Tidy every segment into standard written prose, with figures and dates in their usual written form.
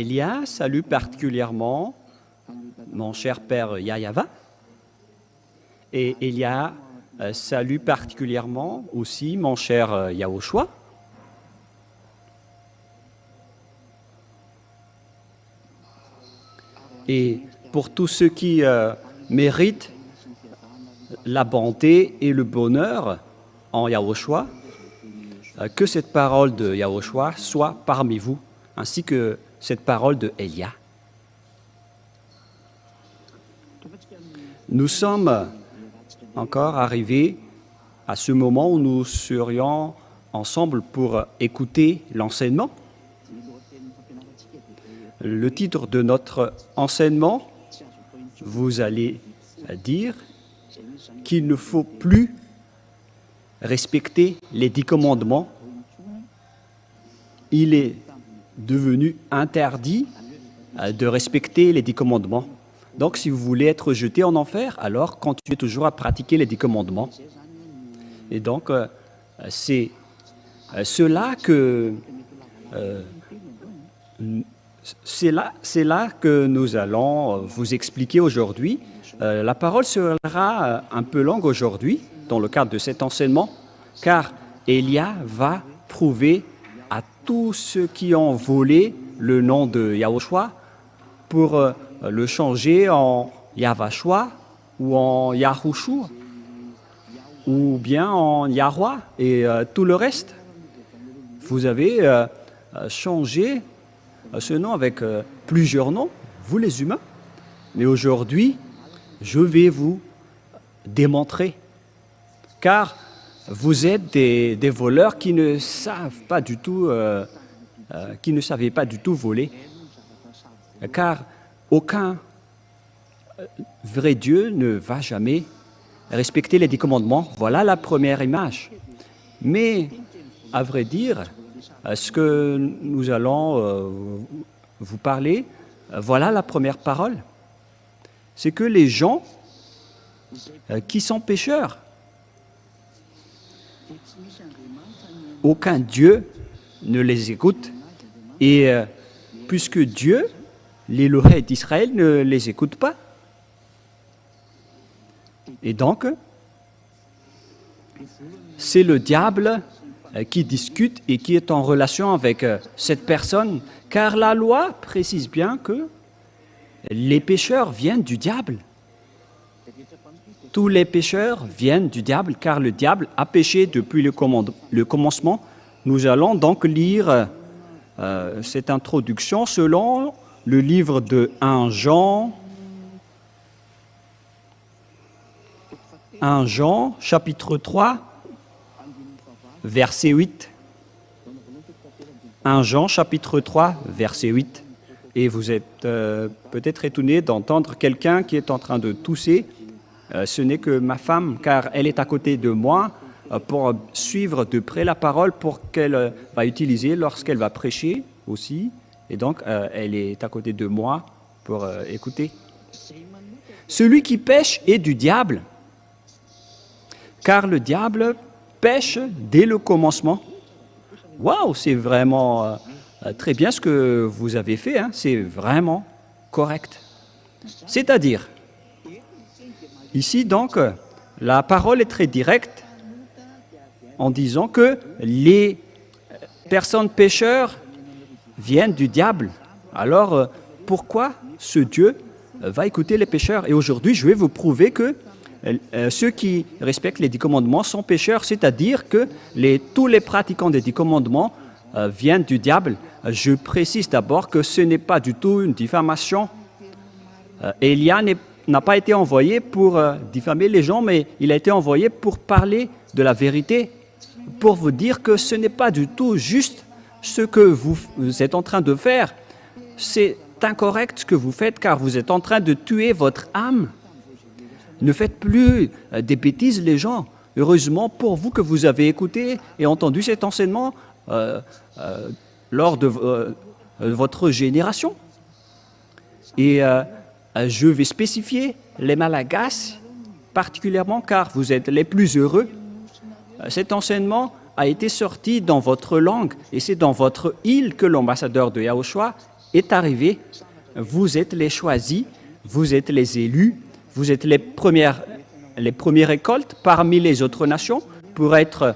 Elia salue particulièrement mon cher père Yayava. Et Elia salue particulièrement aussi mon cher Yahushua. Et pour tous ceux qui méritent la bonté et le bonheur en Yahushua, que cette parole de Yahushua soit parmi vous, ainsi que cette parole de Elia. Nous sommes encore arrivés à ce moment où nous serions ensemble pour écouter l'enseignement. Le titre de notre enseignement, vous allez dire qu'il ne faut plus respecter les 10 commandements. Il est devenu interdit de respecter les 10 commandements. Donc, si vous voulez être jeté en enfer, alors continuez toujours à pratiquer les 10 commandements. Et donc, c'est là que nous allons vous expliquer aujourd'hui. La parole sera un peu longue aujourd'hui, dans le cadre de cet enseignement, car Elia va prouver à tous ceux qui ont volé le nom de Yahushua pour le changer en Yavashua ou en Yahushua ou bien en Yahweh et tout le reste. Vous avez changé ce nom avec plusieurs noms, vous les humains. Mais aujourd'hui, je vais vous démontrer, car vous êtes des voleurs qui ne savent pas du tout, qui ne savaient pas du tout voler, car aucun vrai Dieu ne va jamais respecter les 10 commandements. Voilà la première image. Mais, à vrai dire, ce que nous allons vous parler, voilà la première parole. C'est que les gens qui sont pécheurs, aucun Dieu ne les écoute. Et puisque Dieu, l'Élohim d'Israël, ne les écoute pas. Et donc, c'est le diable qui discute et qui est en relation avec cette personne, car la loi précise bien que les pécheurs viennent du diable. Tous les pécheurs viennent du diable, car le diable a péché depuis le commencement. Nous allons donc lire cette introduction selon le livre de 1 Jean, chapitre 3, verset 8. 1 Jean, chapitre 3, verset 8. Et vous êtes peut-être étonné d'entendre quelqu'un qui est en train de tousser. Ce n'est que ma femme, car elle est à côté de moi pour suivre de près la parole pour qu'elle va utiliser lorsqu'elle va prêcher aussi. Et donc, elle est à côté de moi pour écouter. Celui qui pêche est du diable, car le diable pêche dès le commencement. Waouh, c'est vraiment très bien ce que vous avez fait, hein? C'est vraiment correct. C'est-à-dire, ici donc, la parole est très directe en disant que les personnes pécheurs viennent du diable. Alors, pourquoi ce Dieu va écouter les pécheurs? Et aujourd'hui, je vais vous prouver que ceux qui respectent les 10 commandements sont pécheurs, c'est-à-dire que tous les pratiquants des 10 commandements viennent du diable. Je précise d'abord que ce n'est pas du tout une diffamation. Elia n'a pas été envoyé pour diffamer les gens, mais il a été envoyé pour parler de la vérité, pour vous dire que ce n'est pas du tout juste ce que vous êtes en train de faire. C'est incorrect ce que vous faites, car vous êtes en train de tuer votre âme. Ne faites plus des bêtises, les gens. Heureusement pour vous que vous avez écouté et entendu cet enseignement lors de votre génération. Et je vais spécifier les Malagasy particulièrement, car vous êtes les plus heureux. Cet enseignement a été sorti dans votre langue, et c'est dans votre île que l'ambassadeur de Yahushua est arrivé. Vous êtes les choisis, vous êtes les élus, vous êtes les premières récoltes parmi les autres nations pour être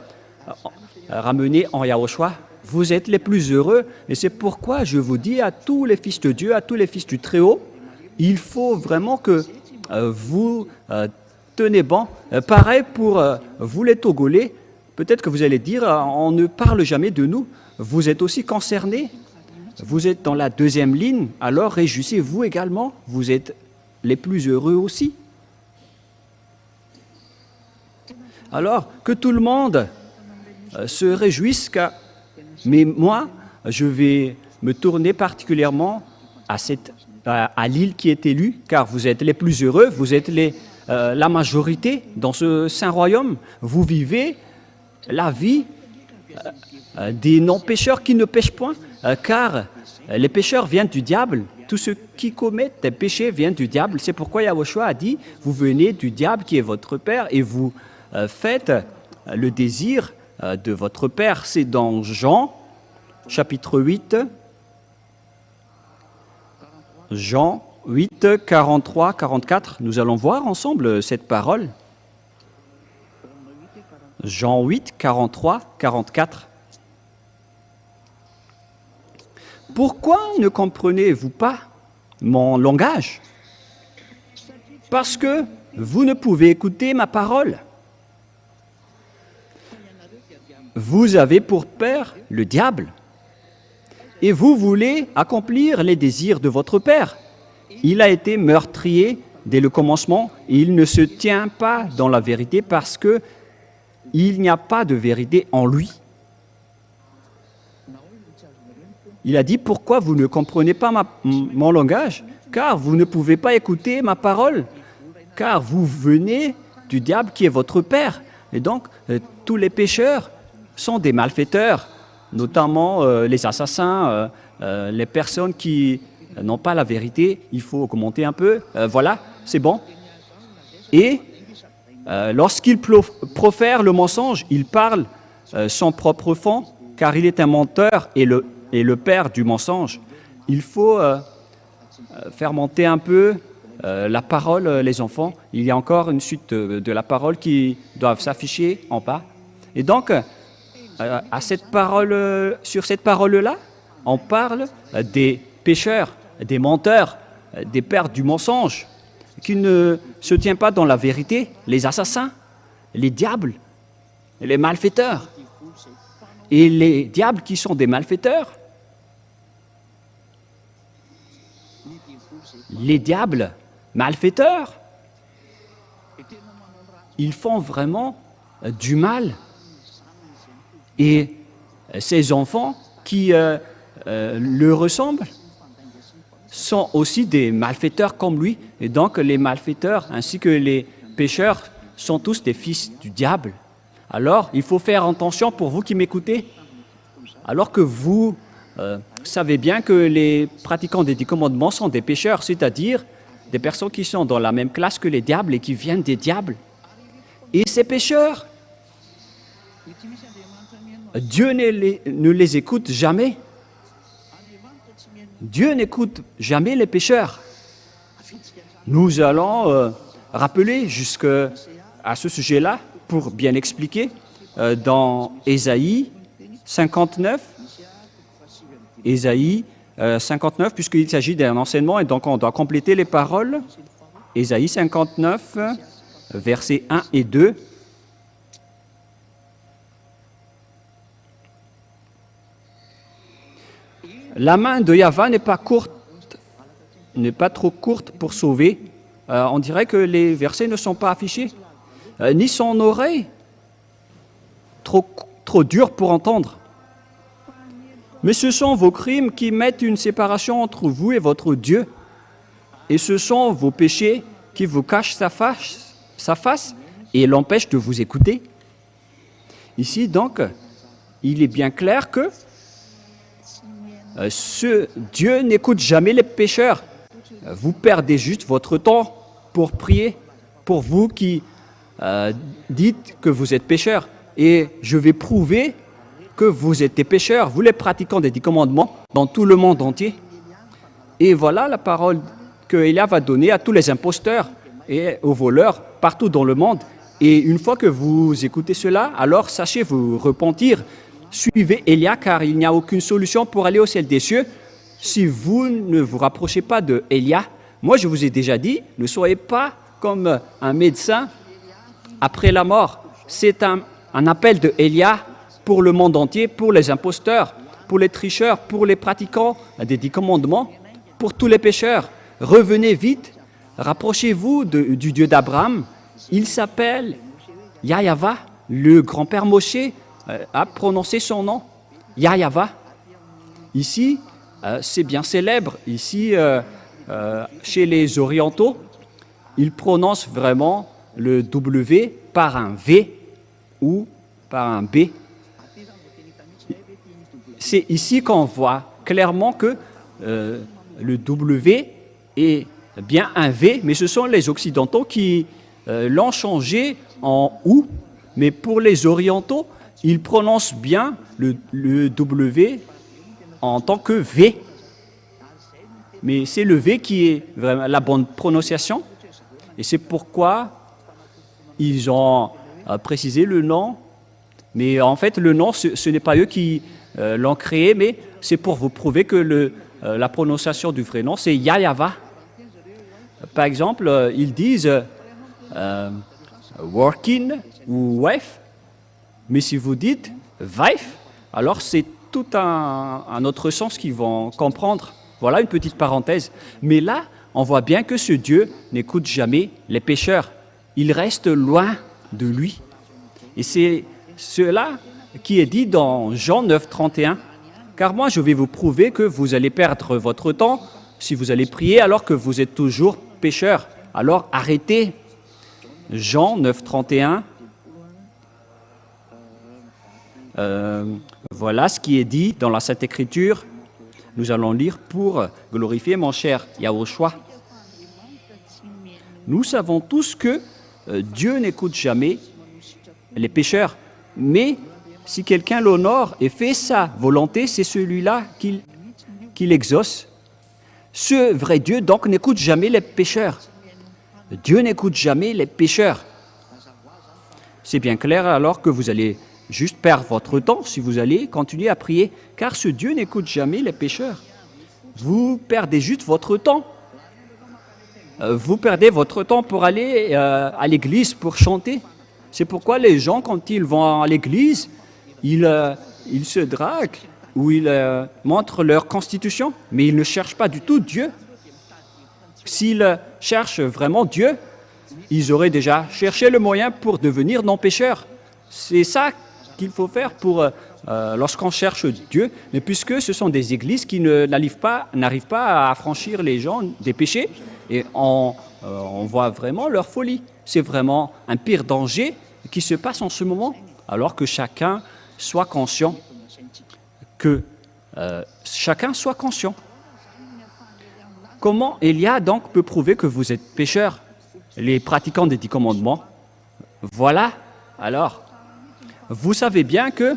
ramenés en Yahushua. Vous êtes les plus heureux et c'est pourquoi je vous dis à tous les fils de Dieu, à tous les fils du Très-Haut, il faut vraiment que vous tenez bon. Pareil pour vous les Togolais, peut-être que vous allez dire, on ne parle jamais de nous. Vous êtes aussi concernés, vous êtes dans la deuxième ligne, alors réjouissez-vous également, vous êtes les plus heureux aussi. Alors, que tout le monde se réjouisse, mais moi, je vais me tourner particulièrement à l'île qui est élue, car vous êtes les plus heureux, vous êtes la majorité dans ce saint royaume, vous vivez la vie des non-pécheurs qui ne pêchent point, car les pécheurs viennent du diable. Tous ceux qui commettent des péchés viennent du diable. C'est pourquoi Yahushua a dit, vous venez du diable qui est votre père et vous faites le désir de votre père. C'est dans Jean, chapitre 8, Jean 8, 43, 44. Nous allons voir ensemble cette parole. Jean 8, 43, 44. Pourquoi ne comprenez-vous pas mon langage? Parce que vous ne pouvez écouter ma parole. Vous avez pour père le diable, et vous voulez accomplir les désirs de votre père. Il a été meurtrier dès le commencement, et il ne se tient pas dans la vérité parce que il n'y a pas de vérité en lui. Il a dit, pourquoi vous ne comprenez pas mon langage? Car vous ne pouvez pas écouter ma parole, car vous venez du diable qui est votre père. Et donc, tous les pécheurs sont des malfaiteurs, notamment les assassins, les personnes qui n'ont pas la vérité. Il faut augmenter un peu. Voilà, c'est bon. Et lorsqu'il profère le mensonge, il parle son propre fond, car il est un menteur et le père du mensonge. Il faut faire monter un peu la parole, les enfants. Il y a encore une suite de la parole qui doivent s'afficher en bas. Et donc, sur cette parole-là, on parle des pécheurs, des menteurs, des pères du mensonge, qui ne se tiennent pas dans la vérité, les assassins, les diables, les malfaiteurs. Et les diables qui sont des malfaiteurs, les diables malfaiteurs, ils font vraiment du mal. Et ces enfants qui le ressemblent sont aussi des malfaiteurs comme lui. Et donc les malfaiteurs ainsi que les pécheurs sont tous des fils du diable. Alors, il faut faire attention pour vous qui m'écoutez. Alors que vous savez bien que les pratiquants des 10 commandements sont des pécheurs, c'est-à-dire des personnes qui sont dans la même classe que les diables et qui viennent des diables. Et ces pécheurs, Dieu ne les écoute jamais. Dieu n'écoute jamais les pécheurs. Nous allons rappeler jusqu'à ce sujet-là, pour bien expliquer, dans Ésaïe 59, puisqu'il s'agit d'un enseignement, et donc on doit compléter les paroles. Ésaïe 59, versets 1 et 2. La main de Yahva n'est pas trop courte pour sauver. On dirait que les versets ne sont pas affichés. Ni son oreille trop dure pour entendre. Mais ce sont vos crimes qui mettent une séparation entre vous et votre Dieu. Et ce sont vos péchés qui vous cachent sa face et l'empêchent de vous écouter. Ici, donc, il est bien clair que ce Dieu n'écoute jamais les pécheurs. Vous perdez juste votre temps pour prier, pour vous qui dites que vous êtes pécheurs. Et je vais prouver que vous êtes des pécheurs, vous les pratiquants des 10 commandements, dans tout le monde entier. Et voilà la parole que Élia va donner à tous les imposteurs et aux voleurs partout dans le monde. Et une fois que vous écoutez cela, alors sachez vous repentir. Suivez Élia, car il n'y a aucune solution pour aller au ciel des cieux si vous ne vous rapprochez pas de Élia. Moi, je vous ai déjà dit, ne soyez pas comme un médecin après la mort. C'est un appel de Élia pour le monde entier, pour les imposteurs, pour les tricheurs, pour les pratiquants des 10 commandements, pour tous les pécheurs. Revenez vite, rapprochez-vous du Dieu d'Abraham. Il s'appelle Yahva, le grand-père Moshe a prononcé son nom, Yahva. Ici, c'est bien célèbre. Ici, chez les orientaux, ils prononcent vraiment le W par un V ou par un B. C'est ici qu'on voit clairement que le W est bien un V, mais ce sont les occidentaux qui l'ont changé en OU. Mais pour les orientaux, ils prononcent bien le W en tant que V. Mais c'est le V qui est vraiment la bonne prononciation. Et c'est pourquoi ils ont précisé le nom. Mais en fait, le nom, ce n'est pas eux qui l'ont créé, mais c'est pour vous prouver que la prononciation du vrai nom, c'est Yahva. Par exemple, ils disent working ou wife, mais si vous dites wife, alors c'est tout un autre sens qu'ils vont comprendre. Voilà une petite parenthèse. Mais là, on voit bien que ce Dieu n'écoute jamais les pécheurs. Il reste loin de lui. Et c'est cela qui est dit dans Jean 9, 31. Car moi, je vais vous prouver que vous allez perdre votre temps si vous allez prier alors que vous êtes toujours pécheur. Alors arrêtez. Jean 9, 31. Voilà ce qui est dit dans la Sainte Écriture. Nous allons lire pour glorifier mon cher Yahushua. Nous savons tous que Dieu n'écoute jamais les pécheurs, mais si quelqu'un l'honore et fait sa volonté, c'est celui-là qu'il exauce. Ce vrai Dieu, donc, n'écoute jamais les pécheurs. Dieu n'écoute jamais les pécheurs. C'est bien clair alors que vous allez juste perdre votre temps si vous allez continuer à prier, car ce Dieu n'écoute jamais les pécheurs. Vous perdez juste votre temps. Vous perdez votre temps pour aller à l'église, pour chanter. C'est pourquoi les gens, quand ils vont à l'église, ils se draguent ou ils montrent leur constitution, mais ils ne cherchent pas du tout Dieu. S'ils cherchent vraiment Dieu, ils auraient déjà cherché le moyen pour devenir non-pécheurs. C'est ça qu'il faut faire pour lorsqu'on cherche Dieu, mais puisque ce sont des églises qui n'arrivent pas à affranchir les gens des péchés, et on voit vraiment leur folie. C'est vraiment un pire danger qui se passe en ce moment, alors que chacun soit conscient. Comment Élia donc peut prouver que vous êtes pécheurs, les pratiquants des 10 commandements? Voilà, alors, vous savez bien que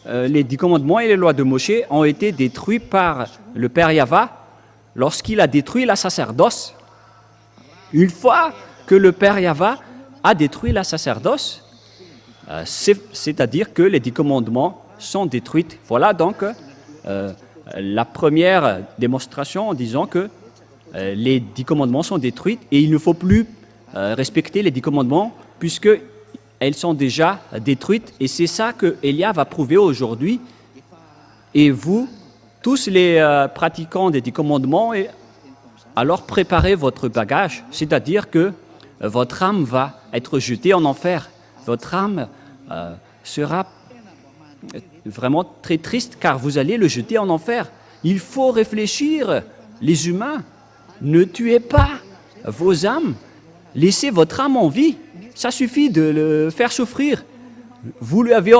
les 10 commandements et les lois de Moshe ont été détruits par le Père Yahva lorsqu'il a détruit la sacerdoce. Une fois que le Père Yahva a détruit la sacerdoce, c'est-à-dire que les 10 commandements sont détruits. Voilà donc la première démonstration en disant que les 10 commandements sont détruits et il ne faut plus respecter les 10 commandements puisqu'elles sont déjà détruites. Et c'est ça que Élia va prouver aujourd'hui. Et vous, tous les pratiquants des 10 commandements, alors préparez votre bagage, c'est-à-dire que votre âme va être jetée en enfer. Votre âme sera vraiment très triste car vous allez le jeter en enfer. Il faut réfléchir, les humains. Ne tuez pas vos âmes. Laissez votre âme en vie. Ça suffit de le faire souffrir. Vous l'avez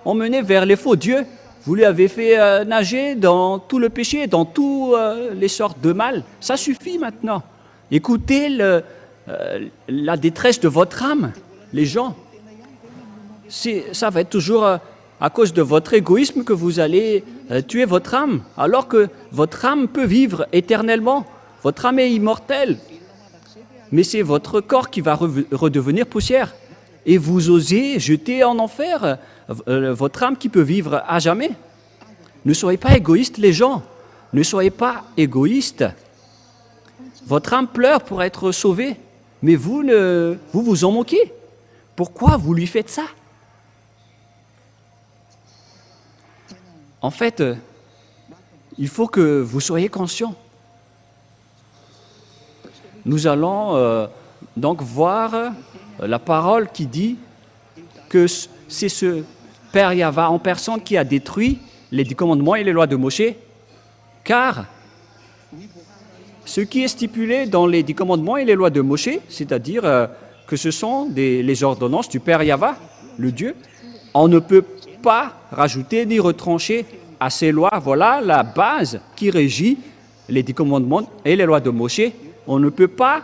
emmené vers les faux dieux. Vous lui avez fait nager dans tout le péché, dans toutes les sortes de mal. Ça suffit maintenant. Écoutez la détresse de votre âme, les gens. Ça va être toujours à cause de votre égoïsme que vous allez tuer votre âme, alors que votre âme peut vivre éternellement. Votre âme est immortelle. Mais c'est votre corps qui va redevenir poussière. Et vous osez jeter en enfer votre âme qui peut vivre à jamais. Ne soyez pas égoïstes, les gens. Ne soyez pas égoïstes. Votre âme pleure pour être sauvée, mais vous vous en moquez. Pourquoi vous lui faites ça? En fait, il faut que vous soyez conscients. Nous allons donc voir la parole qui dit que c'est ce Père Yahva en personne qui a détruit les 10 commandements et les lois de Moshe, car ce qui est stipulé dans les 10 commandements et les lois de Moshe, c'est-à-dire que ce sont les ordonnances du Père Yahva, le Dieu, on ne peut pas rajouter ni retrancher à ces lois. Voilà la base qui régit les 10 commandements et les lois de Moshe. On ne peut pas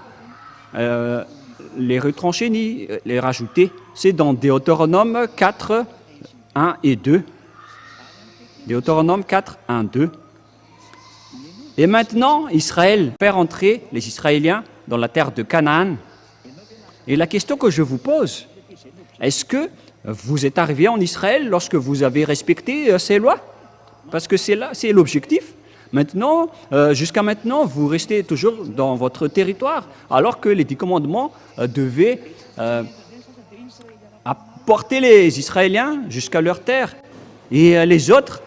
les retrancher ni les rajouter. C'est dans Deutéronome 4, 1 et 2. Deutéronome 4, 1, 2. Et maintenant, Israël fait entrer les Israéliens dans la terre de Canaan. Et la question que je vous pose, est-ce que vous êtes arrivé en Israël lorsque vous avez respecté ces lois? Parce que c'est l'objectif. Maintenant, jusqu'à maintenant, vous restez toujours dans votre territoire, alors que les 10 commandements devaient apporter les Israéliens jusqu'à leur terre. Et les autres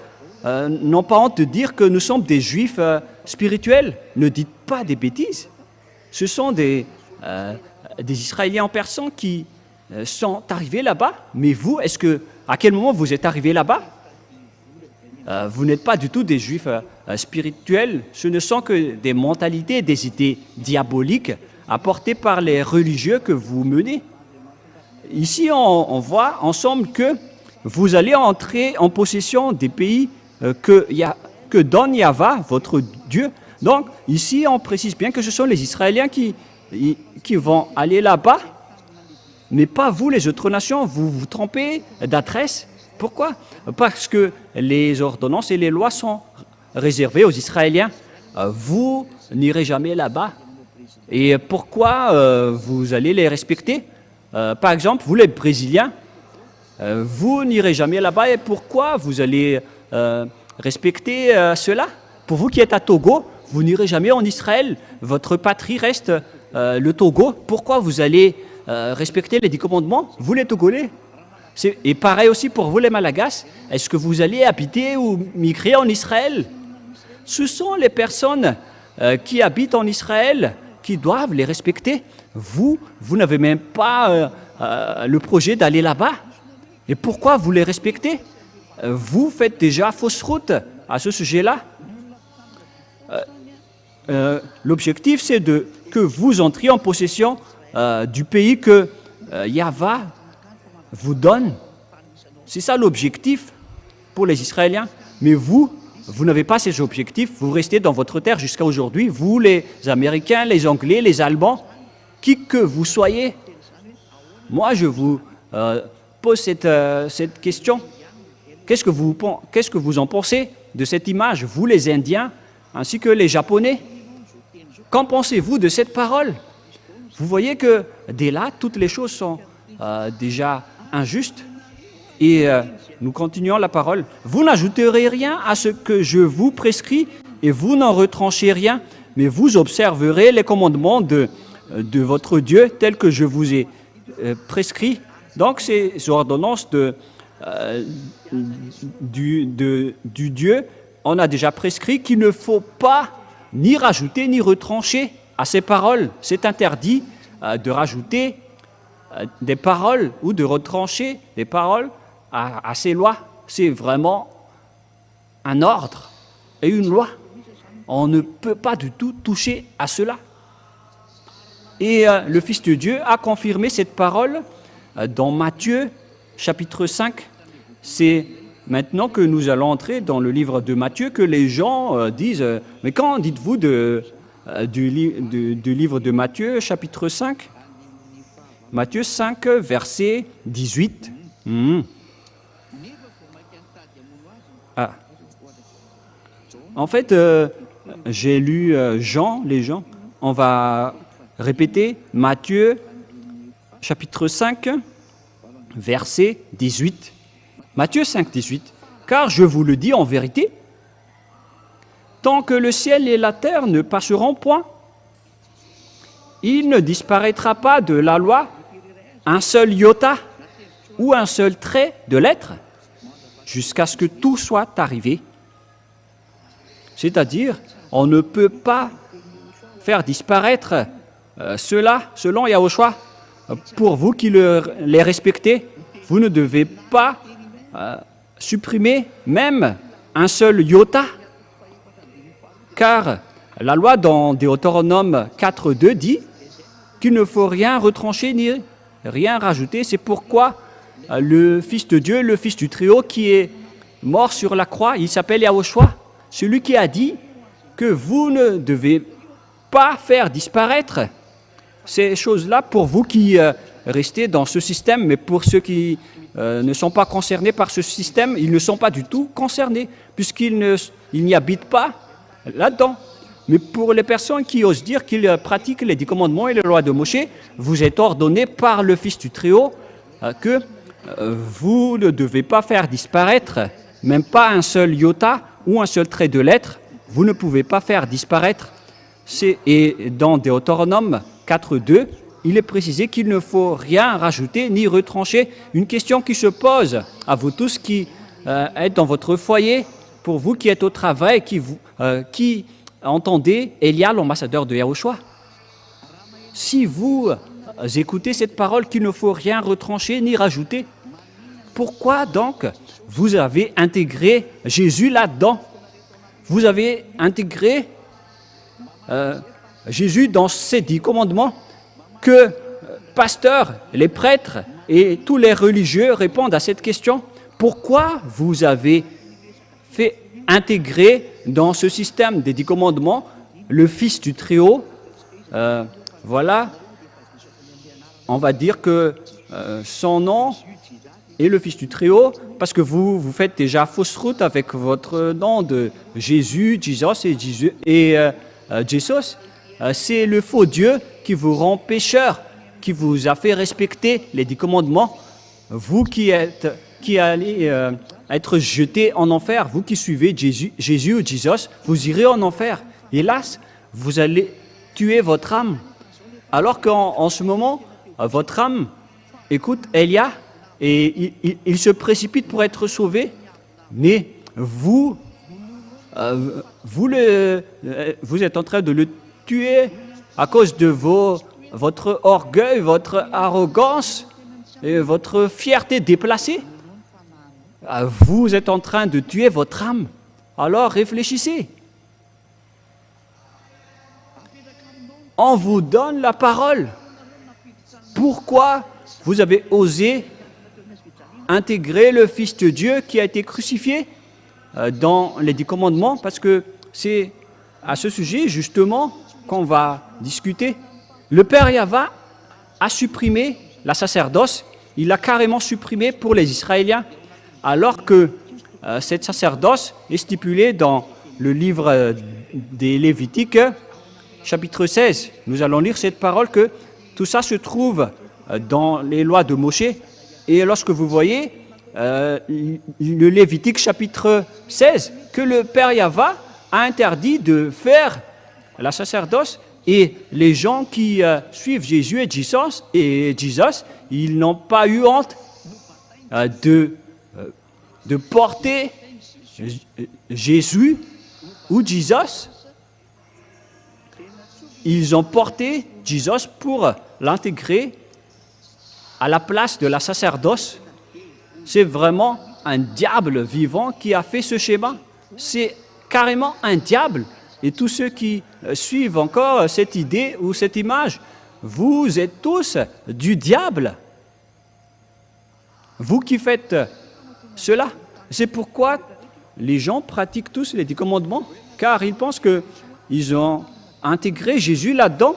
n'ont pas honte de dire que nous sommes des Juifs spirituels. Ne dites pas des bêtises. Ce sont des Israéliens en personne qui sont arrivés là-bas. Mais vous, à quel moment vous êtes arrivés là-bas? Vous n'êtes pas du tout des Juifs spirituels. Ce ne sont que des mentalités, des idées diaboliques apportées par les religieux que vous menez. Ici, on voit ensemble que vous allez entrer en possession des pays que donne Yahva, votre Dieu. Donc, ici, on précise bien que ce sont les Israéliens qui vont aller là-bas, mais pas vous, les autres nations. Vous vous trompez d'adresse. Pourquoi? Parce que les ordonnances et les lois sont réservées aux Israéliens. Vous n'irez jamais là-bas. Et pourquoi vous allez les respecter? Par exemple, vous les Brésiliens, vous n'irez jamais là-bas. Et pourquoi vous allez respecter cela? Pour vous qui êtes à Togo, vous n'irez jamais en Israël. Votre patrie reste le Togo. Pourquoi vous allez respecter les 10 commandements? Vous les Togolais. Et pareil aussi pour vous les Malagasy. Est-ce que vous allez habiter ou migrer en Israël? Ce sont les personnes qui habitent en Israël qui doivent les respecter. Vous n'avez même pas le projet d'aller là-bas. Et pourquoi vous les respectez? Vous faites déjà fausse route à ce sujet-là. L'objectif, c'est que vous entriez en possession du pays que Yahva vous donne. C'est ça l'objectif pour les Israéliens. Mais vous n'avez pas ces objectifs. Vous restez dans votre terre jusqu'à aujourd'hui. Vous, les Américains, les Anglais, les Allemands, qui que vous soyez. Moi, je vous pose cette question. Qu'est-ce que vous en pensez de cette image, vous les Indiens, ainsi que les Japonais? Qu'en pensez-vous de cette parole? Vous voyez que dès là, toutes les choses sont déjà injustes. Et nous continuons la parole. Vous n'ajouterez rien à ce que je vous prescris et vous n'en retranchez rien, mais vous observerez les commandements de votre Dieu tels que je vous ai prescrits. Donc, ces ordonnances du Dieu, on a déjà prescrit qu'il ne faut pas ni rajouter ni retrancher à ces paroles. C'est interdit de rajouter des paroles ou de retrancher des paroles à ces lois. C'est vraiment un ordre et une loi. On ne peut pas du tout toucher à cela. Et le Fils de Dieu a confirmé cette parole dans Matthieu, chapitre 5. C'est maintenant que nous allons entrer dans le livre de Matthieu que les gens disent « Mais quand dites-vous du livre de Matthieu, chapitre 5 ?» Matthieu 5, verset 18. En fait, j'ai lu les gens. On va répéter Matthieu, chapitre 5, verset 18. Matthieu 5, 18. Car je vous le dis en vérité, tant que le ciel et la terre ne passeront point, il ne disparaîtra pas de la loi un seul iota ou un seul trait de lettre jusqu'à ce que tout soit arrivé. C'est-à-dire, on ne peut pas faire disparaître cela selon Yahushua. Pour vous qui les respectez, vous ne devez pas supprimer même un seul iota. Car la loi dans Deutéronome 4.2 dit qu'il ne faut rien retrancher ni rien rajouter. C'est pourquoi le Fils de Dieu, le Fils du Très-Haut qui est mort sur la croix, il s'appelle Yahushua, celui qui a dit que vous ne devez pas faire disparaître ces choses-là pour vous qui restez dans ce système, mais pour ceux qui ne sont pas concernés par ce système, ils ne sont pas du tout concernés, puisqu'ils n'y habitent pas là-dedans. Mais pour les personnes qui osent dire qu'ils pratiquent les 10 commandements et les lois de Moshe, vous êtes ordonné par le Fils du Très-Haut que vous ne devez pas faire disparaître, même pas un seul iota ou un seul trait de lettre, vous ne pouvez pas faire disparaître. Et dans Deutéronome 4.2, il est précisé qu'il ne faut rien rajouter ni retrancher. Une question qui se pose à vous tous qui êtes dans votre foyer, pour vous qui êtes au travail, qui entendez Elia, l'ambassadeur de Yahushua. Si vous écoutez cette parole qu'il ne faut rien retrancher ni rajouter, pourquoi donc vous avez intégré Jésus là-dedans? Vous avez intégré Jésus dans ces 10 commandements que pasteurs, les prêtres et tous les religieux répondent à cette question. Pourquoi vous avez fait intégrer dans ce système des 10 commandements le Fils du Très-Haut? Voilà, on va dire que son nom est le Fils du Très-Haut, parce que vous faites déjà fausse route avec votre nom de Jésus, Jesus et Jesus. C'est le faux Dieu qui vous rend pécheur, qui vous a fait respecter les 10 commandements. Vous qui allez être jeté en enfer, vous qui suivez Jésus ou Jesus, vous irez en enfer. Hélas, vous allez tuer votre âme. Alors qu'en ce moment, votre âme écoute Elia et il se précipite pour être sauvé. Mais vous êtes en train de le tuer à cause de votre orgueil, votre arrogance et votre fierté déplacée. Vous êtes en train de tuer votre âme. Alors réfléchissez. On vous donne la parole. Pourquoi vous avez osé intégrer le Fils de Dieu qui a été crucifié dans les 10 commandements? Parce que c'est à ce sujet justement qu'on va discuter. Le Père Yahva a supprimé la sacerdoce. Il l'a carrément supprimé pour les Israéliens, alors que cette sacerdoce est stipulée dans le livre des Lévitiques, chapitre 16. Nous allons lire cette parole que tout ça se trouve dans les lois de Moshe. Et lorsque vous voyez le Lévitique chapitre 16, que le Père Yahva a interdit de faire la sacerdoce, et les gens qui suivent Jésus et Jesus, ils n'ont pas eu honte de porter Jésus ou Jesus. Ils ont porté Jesus pour l'intégrer à la place de la sacerdoce. C'est vraiment un diable vivant qui a fait ce schéma. C'est carrément un diable. Et tous ceux qui suivent encore cette idée ou cette image, vous êtes tous du diable. Vous qui faites cela. C'est pourquoi les gens pratiquent tous les 10 commandements, car ils pensent qu'ils ont intégré Jésus là-dedans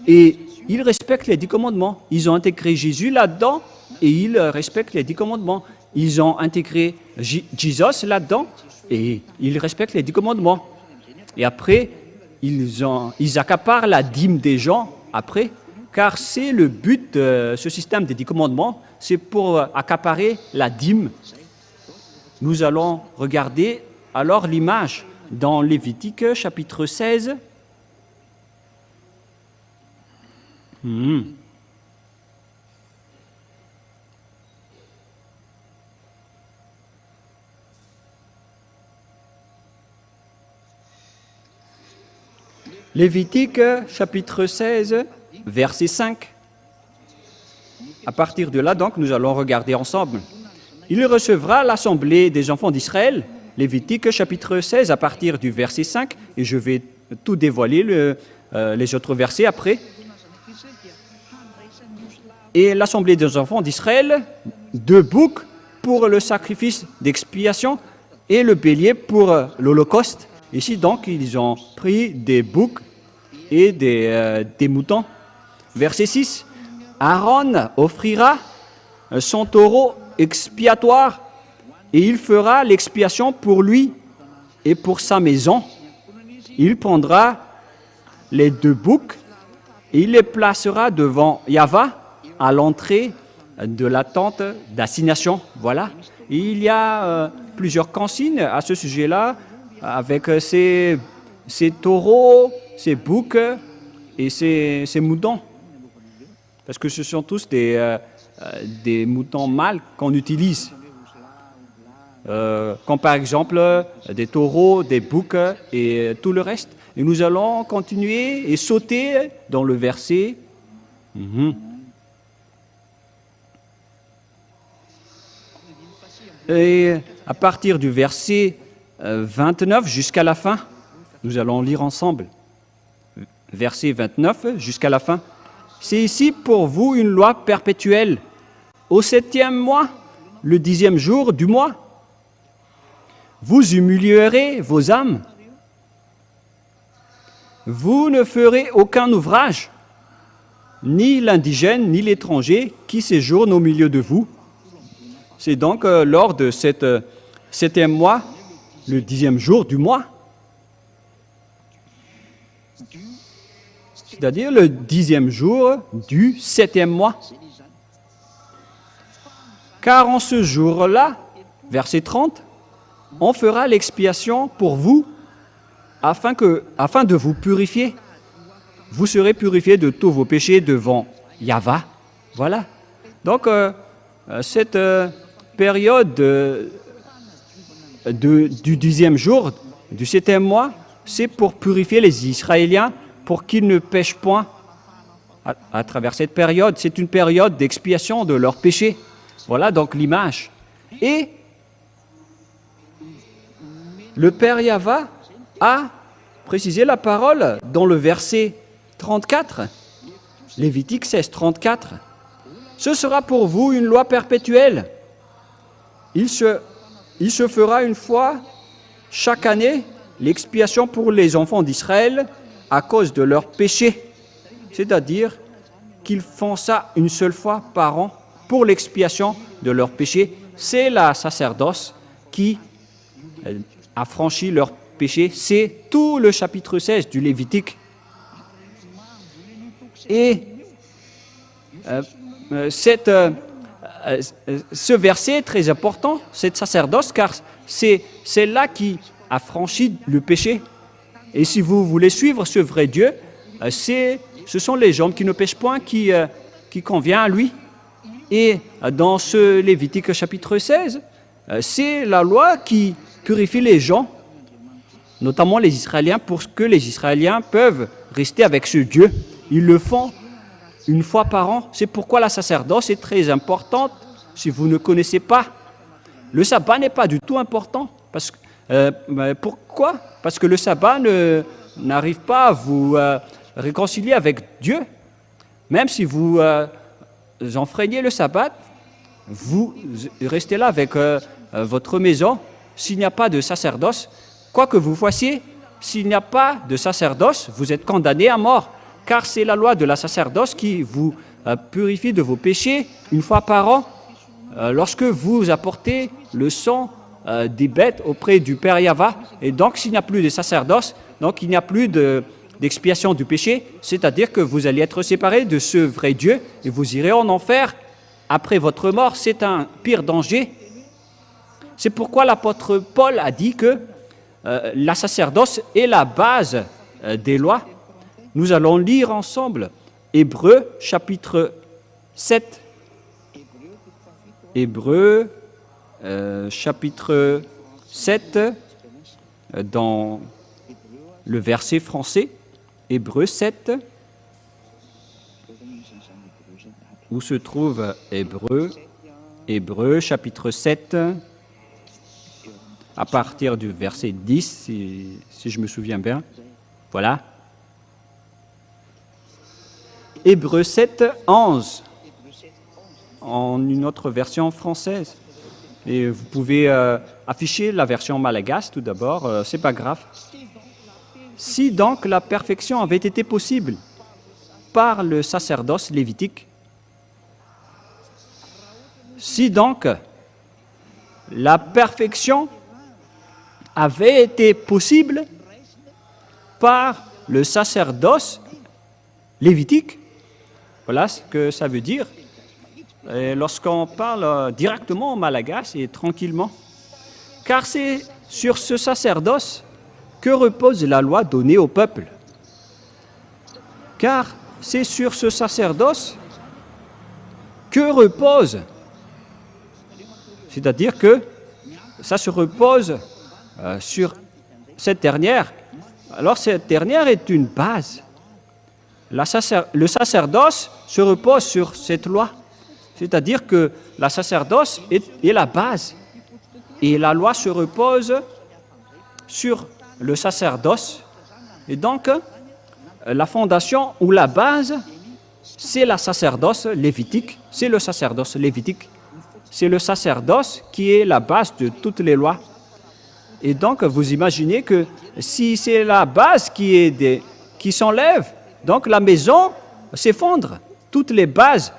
et ils respectent les 10 commandements. Ils ont intégré Jésus là-dedans et ils respectent les 10 commandements. Ils ont intégré Jesus là-dedans et ils respectent les 10 commandements. Et après, ils accaparent la dîme des gens, après, car c'est le but de ce système des 10 commandements, c'est pour accaparer la dîme. Nous allons regarder alors l'image dans Lévitique chapitre 16. Lévitique chapitre 16, verset 5. À partir de là, donc, nous allons regarder ensemble. Il recevra l'assemblée des enfants d'Israël, Lévitique chapitre 16, à partir du verset 5, et je vais tout dévoiler, les autres versets après. Et l'assemblée des enfants d'Israël, 2 boucs pour le sacrifice d'expiation et le bélier pour l'holocauste. Ici, donc, ils ont pris des boucs et des moutons. Verset 6. Aaron offrira son taureau expiatoire et il fera l'expiation pour lui et pour sa maison. Il prendra les 2 boucs et il les placera devant Yahva à l'entrée de la tente d'assignation. Voilà. Il y a plusieurs consignes à ce sujet-là, avec ces taureaux, ces boucs et ces moutons. Parce que ce sont tous des moutons mâles qu'on utilise. Comme par exemple des taureaux, des boucs et tout le reste. Et nous allons continuer et sauter dans le verset. Et à partir du verset 29 jusqu'à la fin, nous allons lire ensemble. Verset 29 jusqu'à la fin. C'est ici pour vous une loi perpétuelle. Au 7e mois, le 10e jour du mois, vous humilierez vos âmes. Vous ne ferez aucun ouvrage, ni l'indigène, ni l'étranger qui séjourne au milieu de vous. C'est donc lors de cette 7e mois, le 10e jour du mois, c'est-à-dire le 10e jour du 7e mois. Car en ce jour-là, verset 30, on fera l'expiation pour vous afin de vous purifier. Vous serez purifiés de tous vos péchés devant Yahva. Voilà. Donc, cette période du 10e jour, du 7e mois, c'est pour purifier les Israéliens pour qu'ils ne pêchent point à travers cette période. C'est une période d'expiation de leurs péchés. Voilà donc l'image. Et le Père Yahva a précisé la parole dans le verset 34, Lévitique 16, 34. Ce sera pour vous une loi perpétuelle. Il se fera une fois chaque année l'expiation pour les enfants d'Israël à cause de leurs péchés. C'est-à-dire qu'ils font ça une seule fois par an pour l'expiation de leurs péchés. C'est la sacerdoce qui a franchi leurs péchés. C'est tout le chapitre 16 du Lévitique. Et ce verset est très important, cette sacerdoce, car c'est là qui a franchi le péché. Et si vous voulez suivre ce vrai Dieu, ce sont les gens qui ne pêchent point qui convient à lui. Et dans ce Lévitique chapitre 16, c'est la loi qui purifie les gens, notamment les Israéliens, pour que les Israéliens peuvent rester avec ce Dieu. Ils le font une fois par an. C'est pourquoi la sacerdoce est très importante. Si vous ne connaissez pas, le sabbat n'est pas du tout important. Pourquoi? Parce que le sabbat n'arrive pas à vous réconcilier avec Dieu. Même si vous enfreignez le sabbat, vous restez là avec votre maison. S'il n'y a pas de sacerdoce, quoi que vous fassiez, s'il n'y a pas de sacerdoce, vous êtes condamné à mort. Car c'est la loi de la sacerdoce qui vous purifie de vos péchés une fois par an, lorsque vous apportez le sang des bêtes auprès du Père Yahva. Et donc, s'il n'y a plus de sacerdoce, donc il n'y a plus d'expiation du péché, c'est-à-dire que vous allez être séparés de ce vrai Dieu et vous irez en enfer après votre mort. C'est un pire danger. C'est pourquoi l'apôtre Paul a dit que la sacerdoce est la base des lois. Nous allons lire ensemble Hébreux chapitre 7. Hébreux chapitre 7 dans le verset français. Hébreux 7. Où se trouve Hébreux? Hébreux chapitre 7. À partir du verset 10, si je me souviens bien. Voilà. Hébreux 7, 11, en une autre version française. Et vous pouvez afficher la version malgache tout d'abord, c'est pas grave. Si donc la perfection avait été possible par le sacerdoce lévitique, si donc la perfection avait été possible par le sacerdoce lévitique. Voilà ce que ça veut dire. Lorsqu'on parle directement en malgache et tranquillement, car c'est sur ce sacerdoce que repose la loi donnée au peuple. Car c'est sur ce sacerdoce que repose, c'est-à-dire que ça se repose sur cette dernière. Alors cette dernière est une base. Le sacerdoce se repose sur cette loi. C'est-à-dire que la sacerdoce est la base. Et la loi se repose sur le sacerdoce. Et donc, la fondation ou la base, c'est la sacerdoce lévitique. C'est le sacerdoce lévitique. C'est le sacerdoce qui est la base de toutes les lois. Et donc, vous imaginez que si c'est la base qui s'enlève, donc la maison s'effondre. Toutes les bases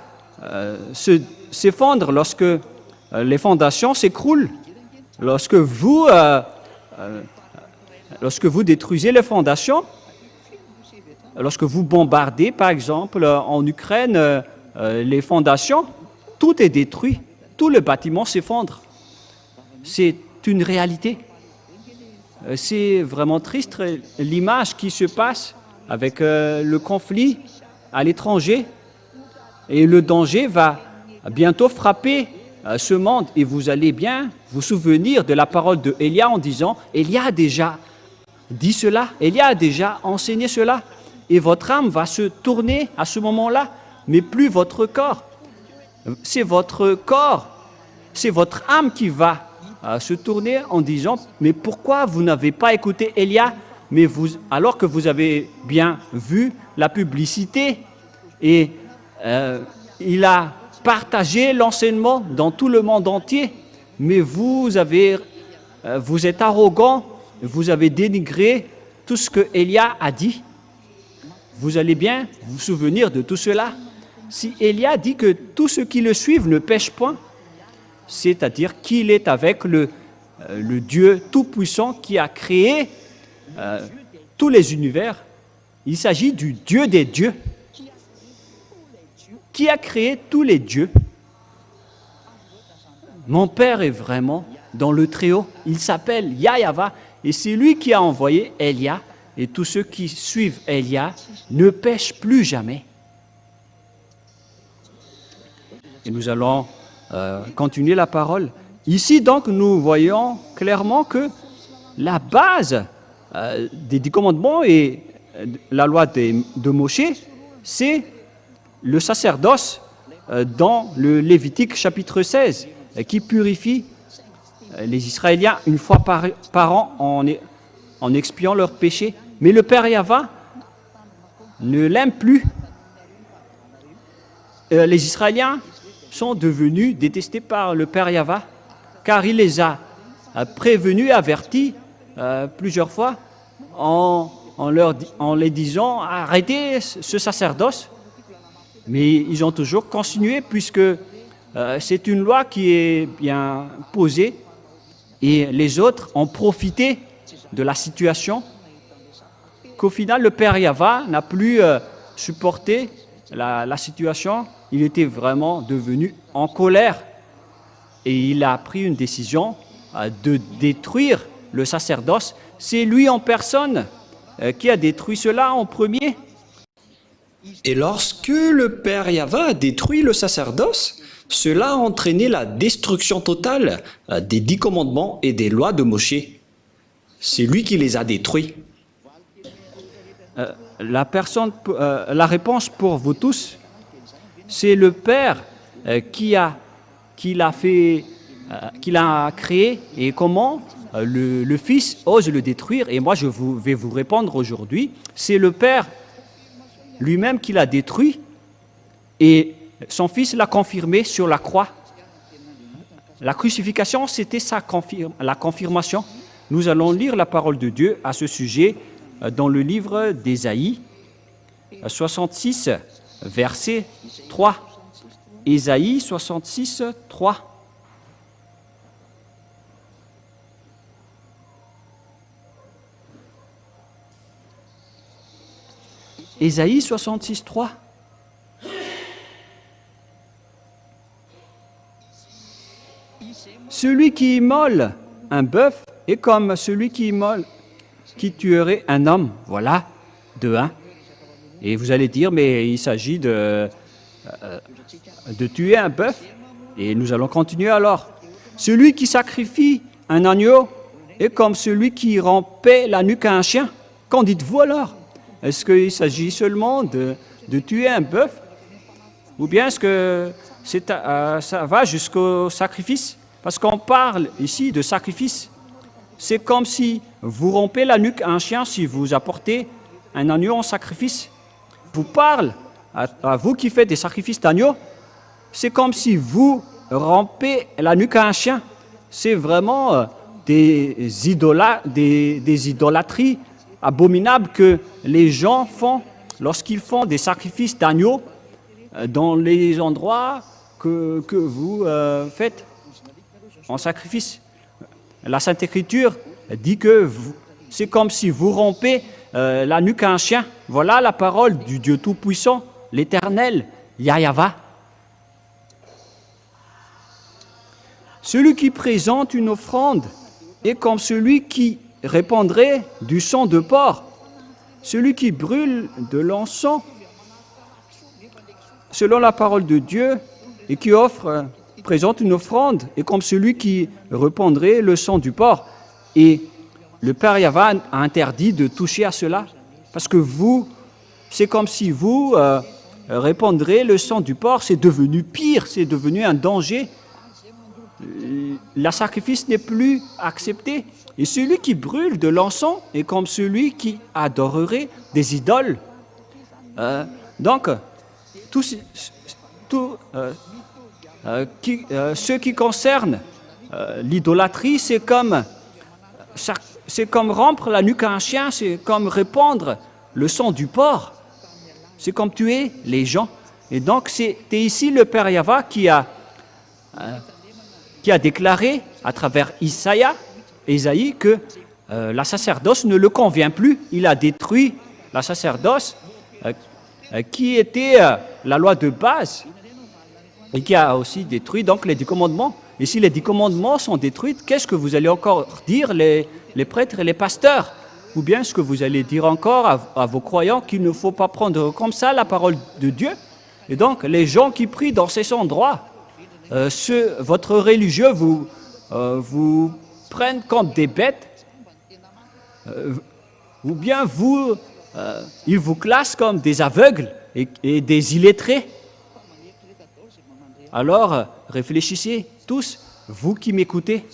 s'effondrent lorsque les fondations s'écroulent. Lorsque vous détruisez les fondations, lorsque vous bombardez, par exemple, en Ukraine, les fondations, tout est détruit. Tout le bâtiment s'effondre. C'est une réalité. C'est vraiment triste l'image qui se passe avec le conflit à l'étranger. Et le danger va bientôt frapper ce monde. Et vous allez bien vous souvenir de la parole de Élia en disant « Élia a déjà dit cela, Élia a déjà enseigné cela. » Et votre âme va se tourner à ce moment-là, mais plus votre corps. C'est votre corps, c'est votre âme qui va se tourner en disant « Mais pourquoi vous n'avez pas écouté Élia ?» Mais alors que vous avez bien vu la publicité et il a partagé l'enseignement dans tout le monde entier, mais vous êtes arrogant, vous avez dénigré tout ce que Élia a dit. Vous allez bien vous souvenir de tout cela. Si Élia dit que tous ceux qui le suivent ne pêchent point, c'est-à-dire qu'il est avec le Dieu Tout-Puissant qui a créé tous les univers. Il s'agit du Dieu des dieux, qui a créé tous les dieux. Mon Père est vraiment dans le Très-Haut. Il s'appelle Yahva et c'est lui qui a envoyé Élia. Et tous ceux qui suivent Élia ne pêchent plus jamais. Et nous allons continuer la parole. Ici, donc, nous voyons clairement que la base des 10 commandements et la loi de Moïse, c'est le sacerdoce dans le Lévitique chapitre 16, qui purifie les Israéliens une fois par an en expiant leurs péchés. Mais le Père Yahva ne l'aime plus. Les Israéliens sont devenus détestés par le Père Yahva, car il les a prévenus et avertis plusieurs fois en les disant « Arrêtez ce sacerdoce ». Mais ils ont toujours continué puisque c'est une loi qui est bien posée Et les autres ont profité de la situation, qu'au final, le père Yava n'a plus supporté la situation. Il était vraiment devenu en colère. Et il a pris une décision de détruire le sacerdoce. C'est lui en personne qui a détruit cela en premier. Et lorsque le père Yava a détruit le sacerdoce, cela a entraîné la destruction totale des 10 commandements et des lois de Moshe. C'est lui qui les a détruits. La réponse pour vous tous, c'est le Père qui l'a créé, et comment le Fils ose le détruire. Et moi, vais vous répondre aujourd'hui, c'est le Père lui-même qui l'a détruit, et son Fils l'a confirmé sur la croix. La crucifixion, c'était la confirmation. Nous allons lire la parole de Dieu à ce sujet dans le livre d'Ésaïe 66, verset 3. Ésaïe 66, 3. Ésaïe 66, 3. Celui qui immole un bœuf est comme celui qui tuerait un homme. Voilà, de 1. Et vous allez dire, mais il s'agit de tuer un bœuf. Et nous allons continuer alors. Celui qui sacrifie un agneau est comme celui qui rompait la nuque à un chien. Qu'en dites-vous alors? Est-ce qu'il s'agit seulement de tuer un bœuf? Ou bien est-ce que ça va jusqu'au sacrifice? Parce qu'on parle ici de sacrifice. C'est comme si vous rompez la nuque à un chien si vous apportez un agneau en sacrifice. Vous parle à vous qui faites des sacrifices d'agneau. C'est comme si vous rompez la nuque à un chien. C'est vraiment des idolâtries abominables que les gens font lorsqu'ils font des sacrifices d'agneau dans les endroits que vous faites en sacrifice. La Sainte Écriture dit que c'est comme si vous rompez la nuque à un chien. Voilà la parole du Dieu Tout-Puissant, l'Éternel, Yahva. Celui qui présente une offrande est comme celui qui répandrait du sang de porc. Celui qui brûle de l'encens, selon la parole de Dieu, et qui présente une offrande, est comme celui qui répandrait le sang du porc. Et le Père Yahva a interdit de toucher à cela, parce que c'est comme si vous répandrez le sang du porc, c'est devenu pire, c'est devenu un danger. Le sacrifice n'est plus accepté. Et celui qui brûle de l'encens est comme celui qui adorerait des idoles. Donc, ce qui concerne l'idolâtrie, c'est comme rompre la nuque à un chien, c'est comme répandre le sang du porc, c'est comme tuer les gens. Et donc, c'était ici le Père Yahva qui a déclaré à travers Ésaïe que la sacerdoce ne le convient plus. Il a détruit la sacerdoce qui était la loi de base et qui a aussi détruit donc les 10 commandements. Et si les 10 commandements sont détruits, qu'est-ce que vous allez encore dire les prêtres et les pasteurs? Ou bien est-ce que vous allez dire encore à vos croyants qu'il ne faut pas prendre comme ça la parole de Dieu? Et donc les gens qui prient dans ces endroits, votre religieux vous prennent comme des bêtes, ou bien ils vous classent comme des aveugles et des illettrés. Alors, réfléchissez tous, vous qui m'écoutez.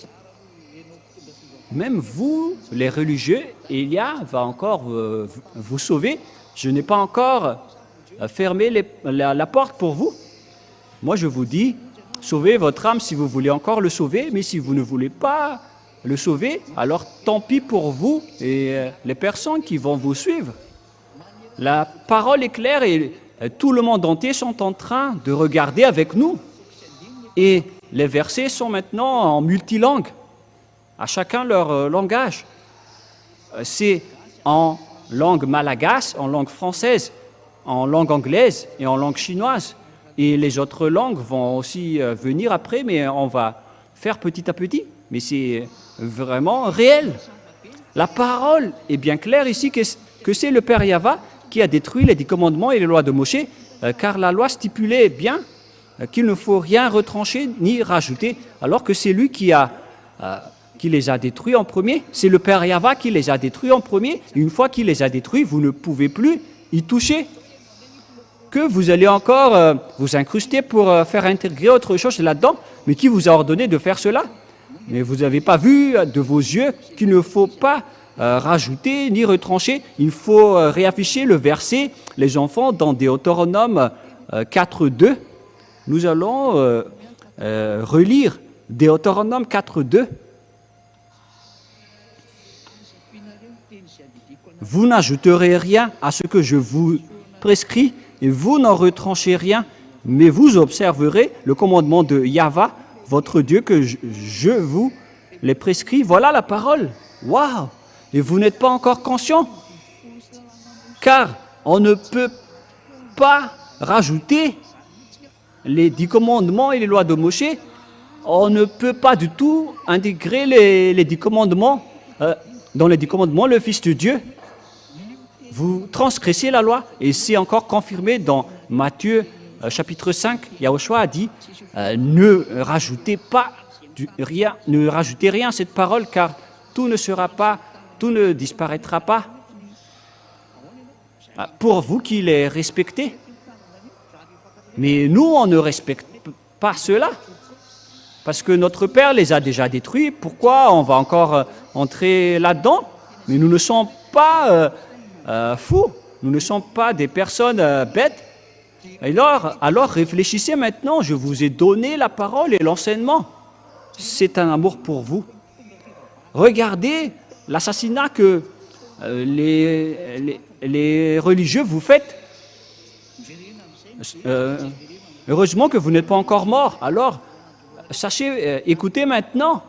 Même vous, les religieux, Élia va encore vous sauver. Je n'ai pas encore fermé la porte pour vous. Moi, je vous dis, sauvez votre âme si vous voulez encore le sauver, mais si vous ne voulez pas le sauver, alors tant pis pour vous et les personnes qui vont vous suivre. La parole est claire et tout le monde entier sont en train de regarder avec nous. Et les versets sont maintenant en multilangue. à chacun leur langage. C'est en langue malagasse, en langue française, en langue anglaise et en langue chinoise. Et les autres langues vont aussi venir après, mais on va faire petit à petit. Mais c'est vraiment réel. La parole est bien claire ici que c'est le Père Yahva qui a détruit les 10 commandements et les lois de Moshe, car la loi stipulait bien qu'il ne faut rien retrancher ni rajouter, alors que c'est lui qui les a détruits en premier. C'est le Père Yahva qui les a détruits en premier. Une fois qu'il les a détruits, vous ne pouvez plus y toucher. Que vous allez encore vous incruster pour faire intégrer autre chose là-dedans, mais qui vous a ordonné de faire cela? Mais vous n'avez pas vu de vos yeux qu'il ne faut pas rajouter ni retrancher. Il faut réafficher le verset, les enfants, dans Deutéronome 4.2. Nous allons relire Deutéronome 4.2. Vous n'ajouterez rien à ce que je vous prescris, et vous n'en retranchez rien, mais vous observerez le commandement de Yahva, votre Dieu, que je vous les prescris. Voilà la parole. Waouh! Et vous n'êtes pas encore conscient, car on ne peut pas rajouter les 10 commandements et les lois de Moshe. On ne peut pas du tout intégrer les 10 commandements. Dans les 10 commandements, le Fils de Dieu, vous transgressez la loi. Et c'est encore confirmé dans Matthieu chapitre 5. Yahushua a dit ne rajoutez rien à cette parole, car tout ne disparaîtra pas. Pour vous qui les respectez. Mais nous, on ne respecte pas cela. Parce que notre Père les a déjà détruits. Pourquoi on va encore entrer là-dedans? Mais nous ne sommes pas fous. Nous ne sommes pas des personnes bêtes. Alors réfléchissez maintenant. Je vous ai donné la parole et l'enseignement. C'est un amour pour vous. Regardez l'assassinat que les religieux vous faites. Heureusement que vous n'êtes pas encore mort. Alors, sachez, écoutez maintenant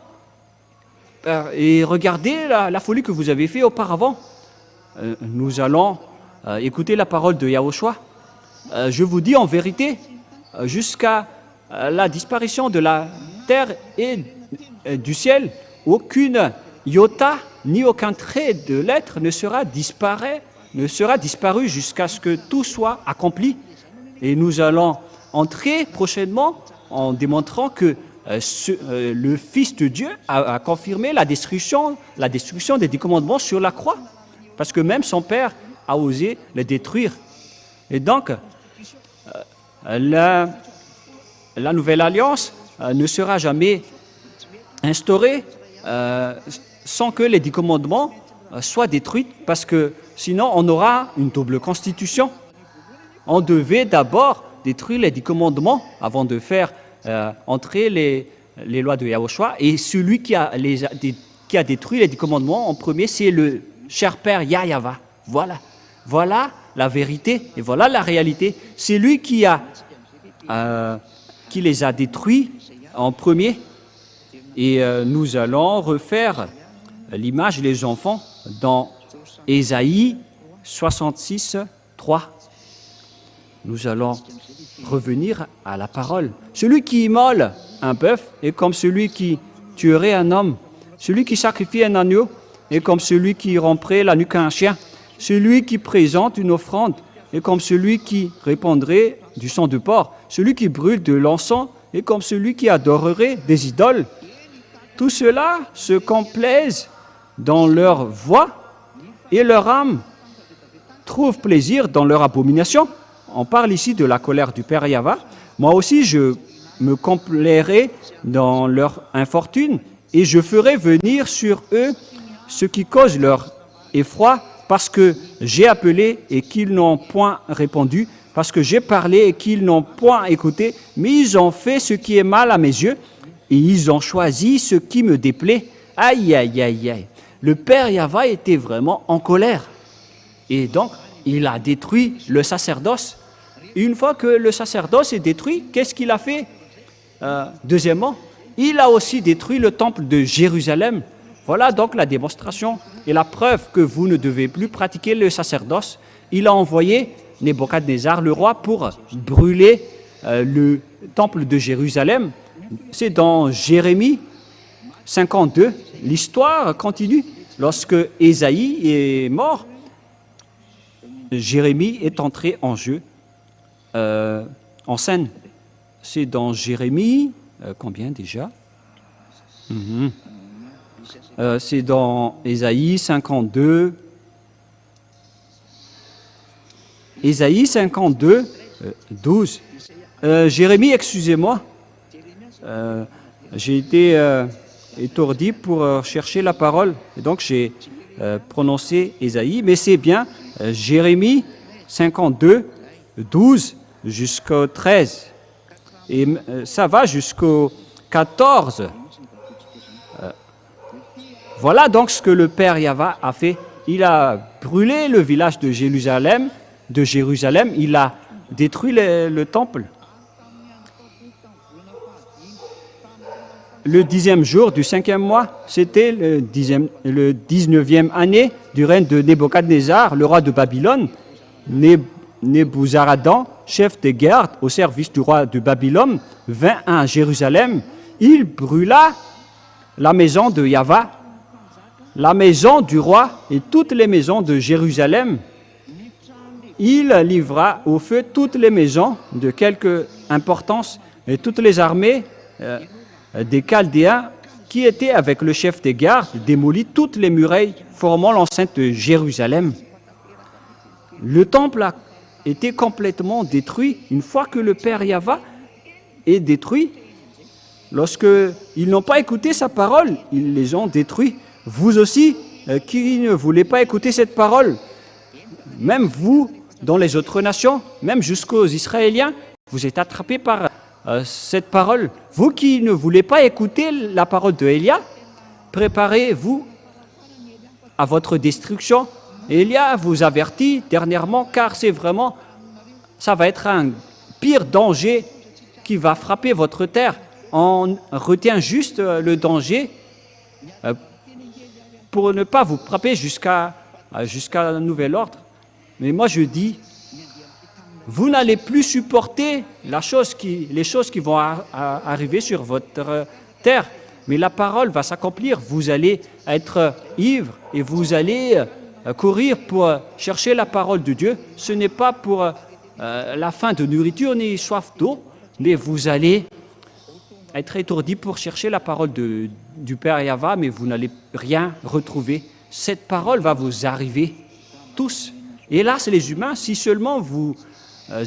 et regardez la folie que vous avez fait auparavant. Nous allons écouter la parole de Yahushua. Je vous dis en vérité, jusqu'à la disparition de la terre et du ciel, aucune iota ni aucun trait de l'être ne sera disparu jusqu'à ce que tout soit accompli. Et nous allons entrer prochainement en démontrant que le Fils de Dieu a confirmé la destruction des 10 commandements sur la croix. Parce que même son Père a osé les détruire. Et donc, la nouvelle alliance ne sera jamais instaurée sans que les 10 commandements soient détruits, parce que sinon on aura une double constitution. On devait d'abord détruire les 10 commandements avant de faire entrer les lois de Yahushua. Et celui qui a détruit les 10 commandements en premier, c'est le cher Père Yahva. Voilà la vérité et voilà la réalité. C'est lui qui les a détruits en premier. Et nous allons refaire l'image des enfants dans Ésaïe 66, 3. Nous allons revenir à la parole. Celui qui immole un bœuf est comme celui qui tuerait un homme. Celui qui sacrifie un agneau est comme celui qui romprait la nuque à un chien. Celui qui présente une offrande est comme celui qui répandrait du sang de porc. Celui qui brûle de l'encens est comme celui qui adorerait des idoles. Tout cela se complaisent dans leur voix et leur âme trouve plaisir dans leur abomination. On parle ici de la colère du Père Yahva. Moi aussi, je me complairai dans leur infortune et je ferai venir sur eux ce qui cause leur effroi, parce que j'ai appelé et qu'ils n'ont point répondu, parce que j'ai parlé et qu'ils n'ont point écouté, mais ils ont fait ce qui est mal à mes yeux et ils ont choisi ce qui me déplaît. Aïe, aïe, aïe, aïe. Le Père Yahva était vraiment en colère. Et donc, il a détruit le sacerdoce. Une fois que le sacerdoce est détruit, qu'est-ce qu'il a fait? Deuxièmement, il a aussi détruit le temple de Jérusalem. Voilà donc la démonstration et la preuve que vous ne devez plus pratiquer le sacerdoce. Il a envoyé Nebuchadnezzar, le roi, pour brûler le temple de Jérusalem. C'est dans Jérémie 52. L'histoire continue. Lorsque Ésaïe est mort, Jérémie est entré en jeu, en scène. C'est dans Jérémie, combien déjà? C'est dans Ésaïe 52. Ésaïe 52, 12. Jérémie, excusez-moi. J'ai été étourdi pour chercher la parole. Et donc j'ai prononcé Ésaïe, mais c'est bien Jérémie 52, 12 jusqu'au 13. Et ça va jusqu'au 14. Voilà donc ce que le Père Yahva a fait. Il a brûlé le village de Jérusalem, il a détruit le temple. Le 10e jour du 5e mois, c'était le 19e année du règne de Nebuchadnezzar, le roi de Babylone. Nebuzaradan, chef des gardes au service du roi de Babylone, vint à Jérusalem. Il brûla la maison de Yahva, la maison du roi et toutes les maisons de Jérusalem. Il livra au feu toutes les maisons de quelque importance et toutes les armées des Chaldéens qui étaient avec le chef des gardes, démolit toutes les murailles formant l'enceinte de Jérusalem. Le temple a été complètement détruit une fois que le Père Yahva est détruit. Lorsqu'ils n'ont pas écouté sa parole, ils les ont détruits. Vous aussi, qui ne voulez pas écouter cette parole, même vous, dans les autres nations, même jusqu'aux Israéliens, vous êtes attrapés par cette parole. Vous qui ne voulez pas écouter la parole de Élia, préparez-vous à votre destruction. Élia vous avertit dernièrement, car ça va être un pire danger qui va frapper votre terre. On retient juste le danger pour ne pas vous frapper jusqu'à un nouvel ordre. Mais moi je dis, vous n'allez plus supporter les choses qui vont arriver sur votre terre, mais la parole va s'accomplir. Vous allez être ivre et vous allez courir pour chercher la parole de Dieu. Ce n'est pas pour la faim de nourriture ni soif d'eau, mais vous allez être étourdi pour chercher la parole du Père Yahva, mais vous n'allez rien retrouver. Cette parole va vous arriver tous. Hélas, les humains, si seulement vous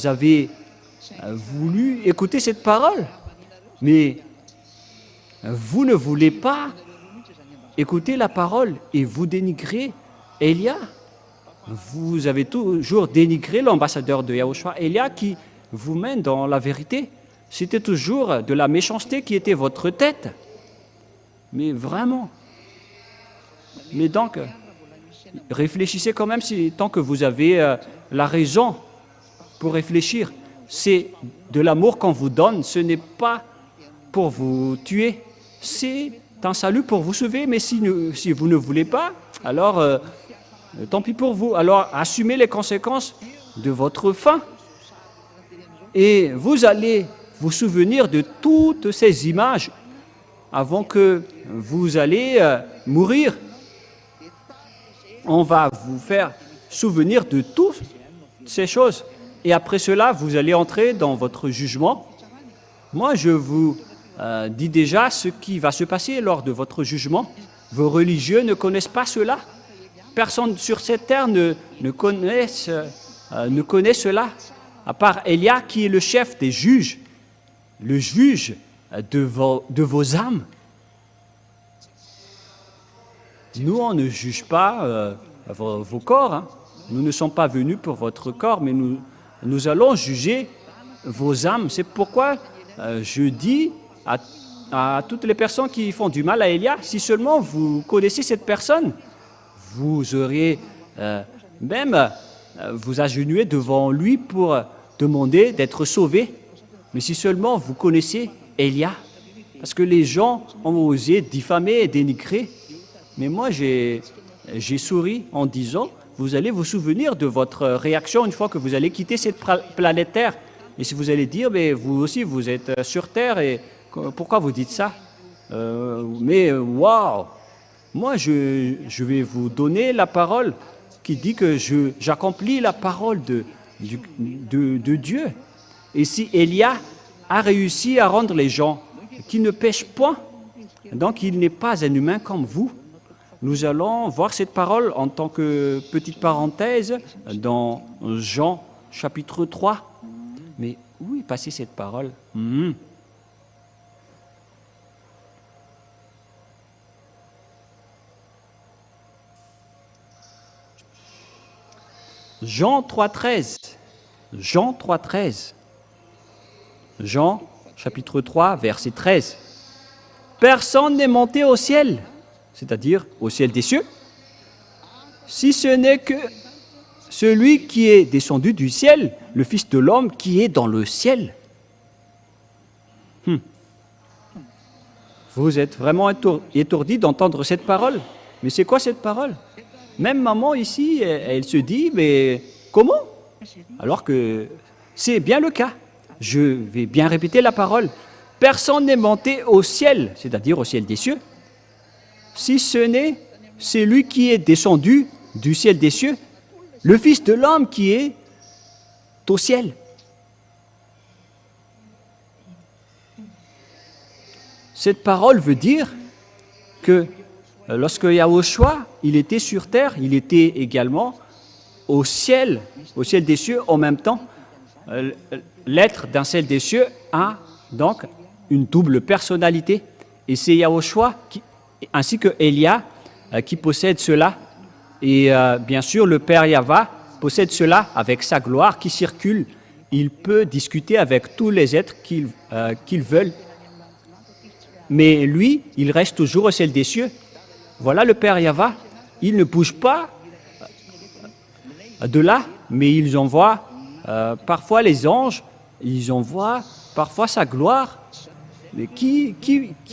avez voulu écouter cette parole, mais vous ne voulez pas écouter la parole et vous dénigrez Élia. Vous avez toujours dénigré l'ambassadeur de Yahushua, Élia, qui vous mène dans la vérité. C'était toujours de la méchanceté qui était votre tête. Mais vraiment. Mais donc, réfléchissez quand même tant que vous avez la raison pour réfléchir. C'est de l'amour qu'on vous donne, ce n'est pas pour vous tuer. C'est un salut pour vous sauver, mais si vous ne voulez pas, alors tant pis pour vous. Alors assumez les conséquences de votre faim. Et vous allez vous souvenir de toutes ces images avant que vous allez mourir. On va vous faire souvenir de toutes ces choses. Et après cela, vous allez entrer dans votre jugement. Moi, je vous dis déjà ce qui va se passer lors de votre jugement. Vos religieux ne connaissent pas cela. Personne sur cette terre ne connaît cela, à part Élia qui est le chef des juges, le juge de vos âmes. Nous, on ne juge pas vos corps. Hein. Nous ne sommes pas venus pour votre corps, mais nous allons juger vos âmes. C'est pourquoi je dis à toutes les personnes qui font du mal à Élia, si seulement vous connaissez cette personne, vous auriez même vous agenouiller devant lui pour demander d'être sauvé. Mais si seulement vous connaissez Élia, parce que les gens ont osé diffamer et dénigrer Mais moi, j'ai souri en disant, vous allez vous souvenir de votre réaction une fois que vous allez quitter cette planète Terre. Et si vous allez dire, mais vous aussi, vous êtes sur Terre, et pourquoi vous dites ça? Mais waouh! Moi, je vais vous donner la parole qui dit que j'accomplis la parole de Dieu. Et si Élia a réussi à rendre les gens qui ne pêchent point, donc il n'est pas un humain comme vous. Nous allons voir cette parole en tant que petite parenthèse dans Jean chapitre 3. Mais où est passée cette parole? Jean 3,13. Jean 3,13. Jean chapitre 3, verset 13. Personne n'est monté au ciel, c'est-à-dire au ciel des cieux, si ce n'est que celui qui est descendu du ciel, le Fils de l'homme qui est dans le ciel. Vous êtes vraiment étourdi d'entendre cette parole. Mais c'est quoi cette parole? Même maman ici, elle se dit, mais comment? Alors que c'est bien le cas. Je vais bien répéter la parole. Personne n'est monté au ciel, c'est-à-dire au ciel des cieux, si ce n'est celui qui est descendu du ciel des cieux, le Fils de l'homme qui est au ciel. Cette parole veut dire que lorsque Yahushua, il était sur terre, il était également au ciel des cieux en même temps. L'être d'un ciel des cieux a donc une double personnalité. Et c'est Yahushua ainsi que Élia qui possède cela. Et bien sûr, le Père Yahva possède cela avec sa gloire qui circule. Il peut discuter avec tous les êtres qu'il veut. Mais lui, il reste toujours au ciel des cieux. Voilà le Père Yahva. Il ne bouge pas de là, mais ils envoient parfois les anges, ils envoient parfois sa gloire. Mais qui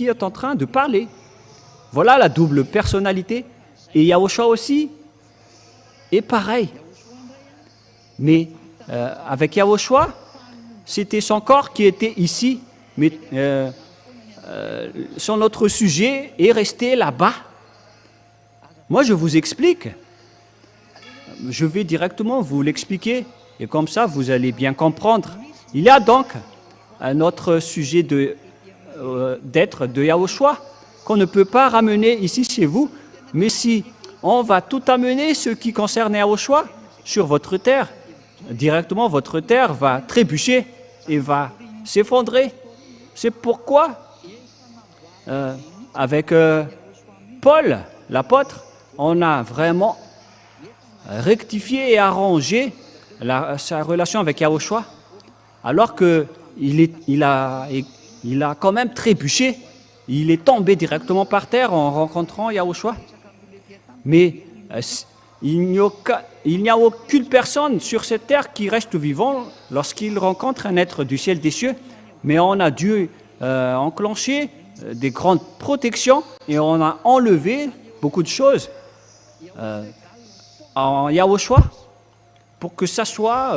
est en train de parler? Voilà la double personnalité. Et Yahushua aussi est pareil. Mais avec Yahushua, c'était son corps qui était ici, mais son autre sujet est resté là-bas. Moi, je vous explique. Je vais directement vous l'expliquer, et comme ça, vous allez bien comprendre. Il y a donc un autre sujet d'être de Yahushua qu'on ne peut pas ramener ici chez vous, mais si on va tout amener ce qui concerne Yahushua sur votre terre, directement votre terre va trébucher et va s'effondrer. C'est pourquoi, avec Paul, l'apôtre, on a vraiment rectifié et arrangé sa relation avec Yahushua, alors qu'il a quand même trébuché. Il est tombé directement par terre en rencontrant Yahushua. Mais il n'y a aucune personne sur cette terre qui reste vivant lorsqu'il rencontre un être du ciel des cieux. Mais on a dû enclencher des grandes protections et on a enlevé beaucoup de choses en Yahushua pour que ça soit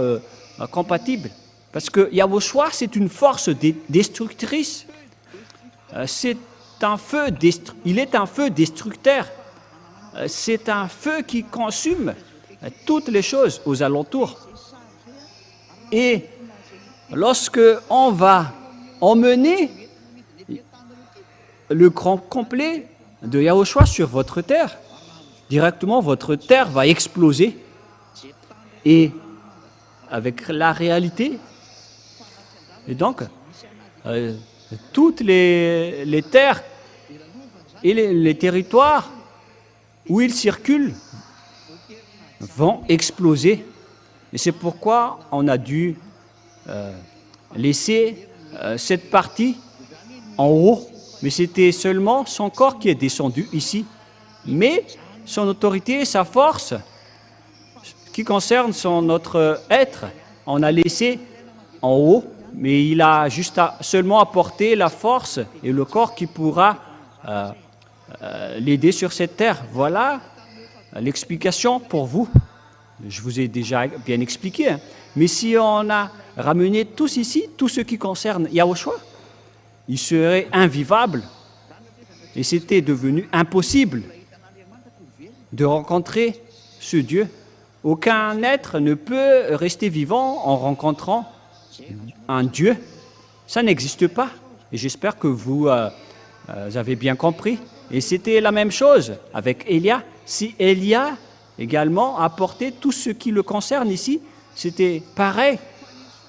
compatible. Parce que Yahushua, c'est une force destructrice. Il est un feu destructeur. C'est un feu qui consume toutes les choses aux alentours. Et lorsque on va emmener le grand complet de Yahushua sur votre terre, directement votre terre va exploser. Et avec la réalité, et donc toutes les terres et les territoires où ils circulent vont exploser. Et c'est pourquoi on a dû laisser cette partie en haut. Mais c'était seulement son corps qui est descendu ici. Mais son autorité et sa force, qui concerne notre être, on a laissé en haut. Mais il a juste seulement apporté la force et le corps qui pourra l'aider sur cette terre. Voilà l'explication pour vous. Je vous ai déjà bien expliqué. Hein. Mais si on a ramené tous ici, tout ce qui concerne Yahushua, il serait invivable et c'était devenu impossible de rencontrer ce Dieu. Aucun être ne peut rester vivant en rencontrant un Dieu. Ça n'existe pas. Et j'espère que vous avez bien compris. Et c'était la même chose avec Élia. Si Élia également apportait tout ce qui le concerne ici, c'était pareil,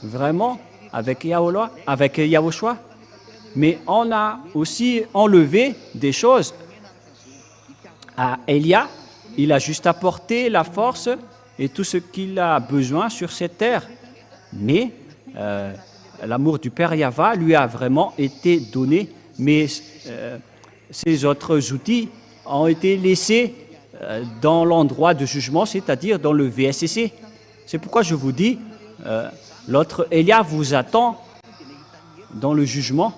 vraiment, avec Yahushua. Mais on a aussi enlevé des choses. À Élia, il a juste apporté la force et tout ce qu'il a besoin sur cette terre. Mais l'amour du Père Yahva lui a vraiment été donné. Mais ces autres outils ont été laissés dans l'endroit de jugement, c'est-à-dire dans le VSCC. C'est pourquoi je vous dis, l'autre Élia vous attend dans le jugement.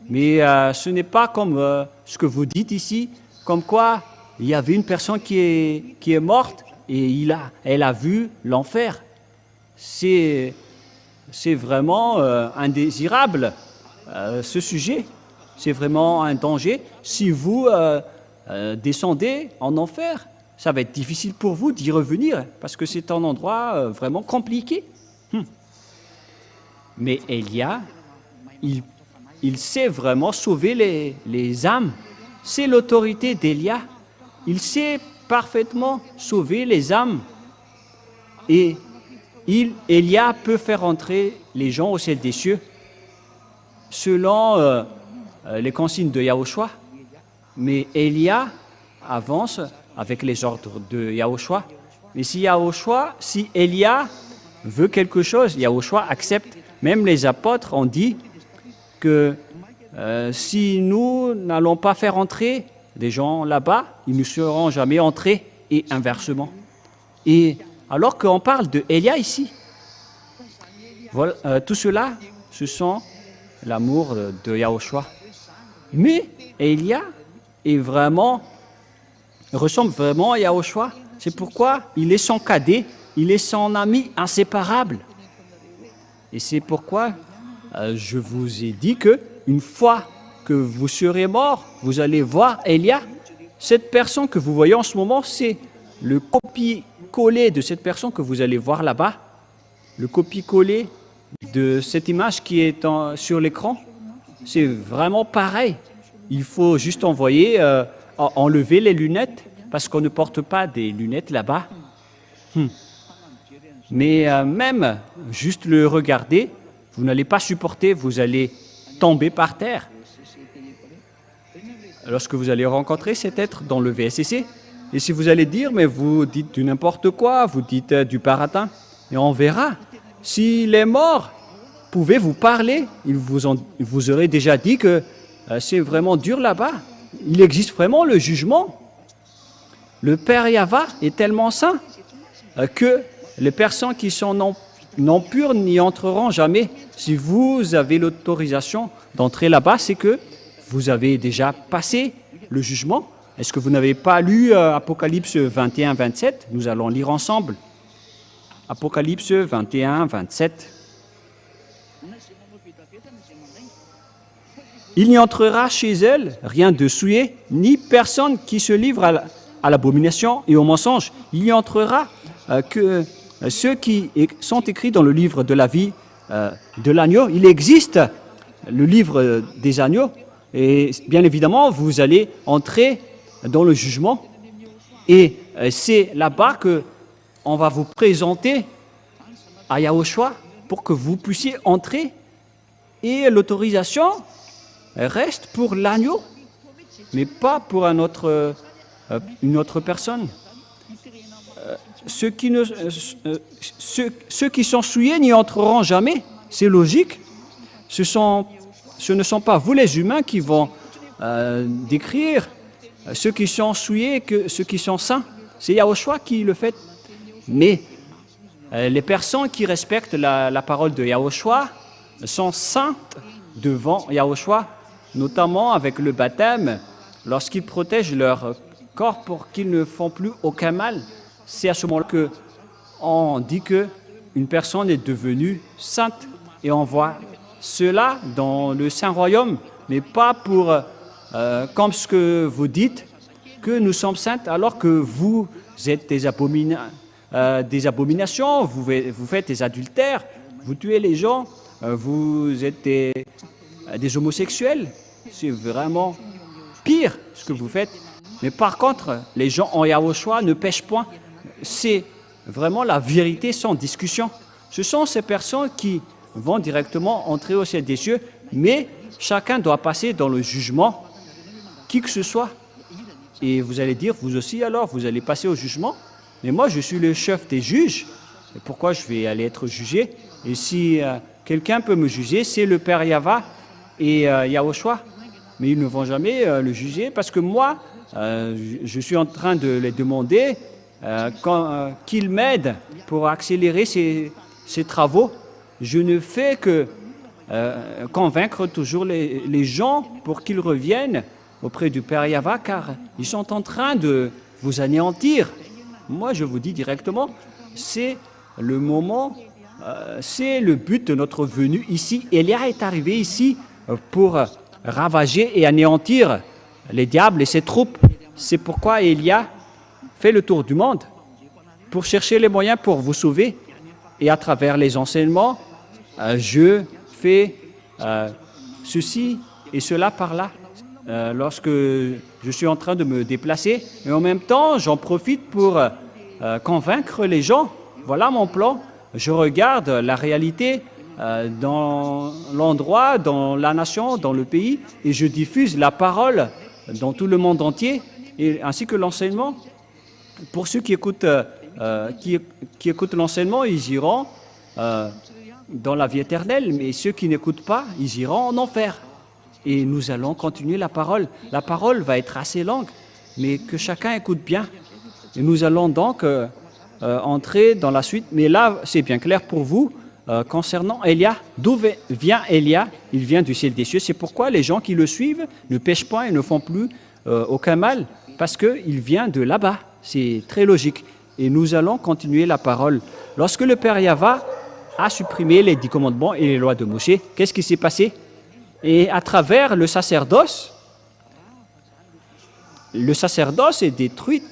Mais ce n'est pas comme ce que vous dites ici, comme quoi il y avait une personne qui est morte et elle a vu l'enfer. C'est vraiment indésirable, ce sujet. C'est vraiment un danger. Si vous descendez en enfer, ça va être difficile pour vous d'y revenir, parce que c'est un endroit vraiment compliqué. Mais Élia, il sait vraiment sauver les âmes. C'est l'autorité d'Élia. Il sait parfaitement sauver les âmes. Et Élia peut faire entrer les gens au ciel des cieux selon les consignes de Yahushua. Mais Élia avance avec les ordres de Yahushua. Mais si Élia veut quelque chose, Yahushua accepte. Même les apôtres ont dit que si nous n'allons pas faire entrer des gens là-bas, ils ne seront jamais entrés, et inversement. Et alors qu'on parle de Élia ici, voilà, tout cela, ce sont l'amour de Yahushua. Mais Élia ressemble vraiment à Yahushua. C'est pourquoi il est son cadet, il est son ami inséparable. Et c'est pourquoi je vous ai dit que une fois que vous serez mort, vous allez voir Élia. Cette personne que vous voyez en ce moment, c'est le copier-coller de cette personne que vous allez voir là-bas. Le copier-coller de cette image qui est sur l'écran, c'est vraiment pareil. Il faut juste enlever les lunettes, parce qu'on ne porte pas des lunettes là-bas. Mais même juste le regarder, vous n'allez pas supporter, vous allez tomber par terre. Lorsque vous allez rencontrer cet être dans le VSCC, et si vous allez dire, mais vous dites du n'importe quoi, vous dites du baratin, et on verra. Si les morts pouvaient vous parler, ils vous auraient déjà dit que c'est vraiment dur là-bas. Il existe vraiment le jugement. Le Père Yahva est tellement saint que les personnes qui sont non pures n'y entreront jamais. Si vous avez l'autorisation d'entrer là-bas, c'est que vous avez déjà passé le jugement. Est-ce que vous n'avez pas lu Apocalypse 21, 27? Nous allons lire ensemble. Apocalypse 21, 27. Il n'y entrera chez elle rien de souillé, ni personne qui se livre à l'abomination et au mensonge. Il n'y entrera que ceux qui sont écrits dans le livre de la vie de l'agneau. Il existe le livre des agneaux, et bien évidemment, vous allez entrer dans le jugement. Et c'est là-bas qu'on va vous présenter à Yahushua pour que vous puissiez entrer. Et l'autorisation reste pour l'agneau, mais pas pour une autre personne. Ceux qui sont souillés n'y entreront jamais, c'est logique. Ce ne sont pas vous les humains qui vont décrire ceux qui sont souillés que ceux qui sont saints. C'est Yahushua qui le fait. Mais les personnes qui respectent la parole de Yahushua sont saintes devant Yahushua, notamment avec le baptême lorsqu'ils protègent leur corps pour qu'ils ne font plus aucun mal, c'est à ce moment-là qu'on dit qu'une personne est devenue sainte. Et on voit cela dans le Saint Royaume, mais pas pour, comme ce que vous dites, que nous sommes saintes alors que vous êtes des abominations, vous faites des adultères, vous tuez les gens, vous êtes des homosexuels. C'est vraiment pire ce que vous faites. Mais par contre, les gens en Yahushua ne pêchent point. C'est vraiment la vérité sans discussion. Ce sont ces personnes qui vont directement entrer au ciel des cieux, mais chacun doit passer dans le jugement, qui que ce soit. Et vous allez dire, vous aussi alors, vous allez passer au jugement. Mais moi, je suis le chef des juges. Et pourquoi je vais aller être jugé? Et si quelqu'un peut me juger, c'est le Père Yahva et Yahushua. Mais ils ne vont jamais le juger parce que moi, je suis en train de les demander qu'ils m'aident pour accélérer ces travaux. Je ne fais que convaincre toujours les gens pour qu'ils reviennent auprès du Père Yahva, car ils sont en train de vous anéantir. Moi, je vous dis directement, c'est le moment, c'est le but de notre venue ici. Élia est arrivé ici pour ravager et anéantir les diables et ses troupes. C'est pourquoi Élia fait le tour du monde pour chercher les moyens pour vous sauver. Et à travers les enseignements, je fais ceci et cela par là. Lorsque je suis en train de me déplacer, et en même temps, j'en profite pour convaincre les gens. Voilà mon plan. Je regarde la réalité dans l'endroit, dans la nation, dans le pays, et je diffuse la parole dans tout le monde entier, et ainsi que l'enseignement. Pour ceux qui écoutent l'enseignement, ils iront dans la vie éternelle, mais ceux qui n'écoutent pas, ils iront en enfer. Et nous allons continuer la parole. La parole va être assez longue, mais que chacun écoute bien. Et nous allons donc entrer dans la suite. Mais là, c'est bien clair pour vous concernant Élia. D'où vient Élia? Il vient du ciel des cieux. C'est pourquoi les gens qui le suivent ne pêchent pas et ne font plus aucun mal, parce qu'il vient de là-bas. C'est très logique. Et nous allons continuer la parole. Lorsque le Père Yahva a supprimé les 10 commandements et les lois de Moïse, qu'est-ce qui s'est passé? Et à travers le sacerdoce est détruit.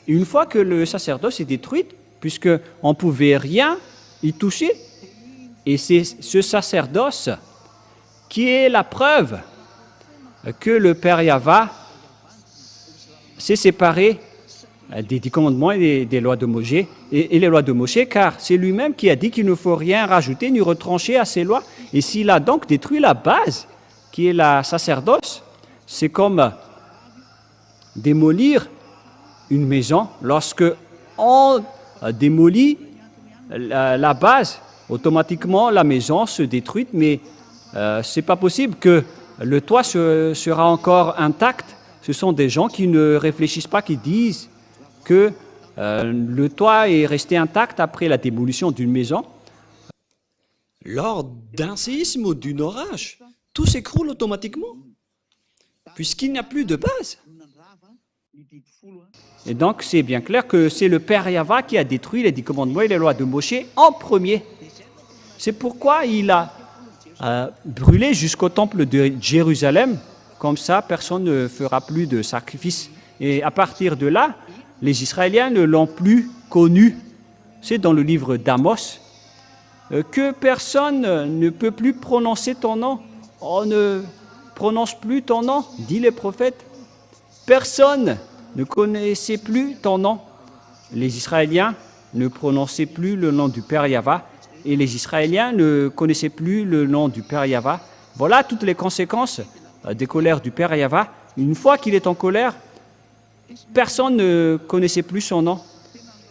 Une fois que le sacerdoce est détruit, puisqu'on ne pouvait rien y toucher, et c'est ce sacerdoce qui est la preuve que le Père Yahva s'est séparé des 10 commandements et des lois de Moïse, et les lois de Moïse, car c'est lui-même qui a dit qu'il ne faut rien rajouter ni retrancher à ces lois. Et s'il a donc détruit la base, qui est la sacerdoce, c'est comme démolir une maison. Lorsque on démolit la base, automatiquement la maison se détruit, mais ce n'est pas possible que le toit sera encore intact. Ce sont des gens qui ne réfléchissent pas, qui disent que le toit est resté intact après la démolition d'une maison. Lors d'un séisme ou d'un orage, tout s'écroule automatiquement, puisqu'il n'y a plus de base. Et donc, c'est bien clair que c'est le Père Yahva qui a détruit les 10 commandements et les lois de Moïse en premier. C'est pourquoi il a brûlé jusqu'au temple de Jérusalem. Comme ça, personne ne fera plus de sacrifice. Et à partir de là, les Israéliens ne l'ont plus connu. C'est dans le livre d'Amos que personne ne peut plus prononcer ton nom. On ne prononce plus ton nom, dit les prophètes. Personne ne connaissait plus ton nom. Les Israéliens ne prononçaient plus le nom du Père Yahva et les Israéliens ne connaissaient plus le nom du Père Yahva. Voilà toutes les conséquences des colères du Père Yahva. Une fois qu'il est en colère, personne ne connaissait plus son nom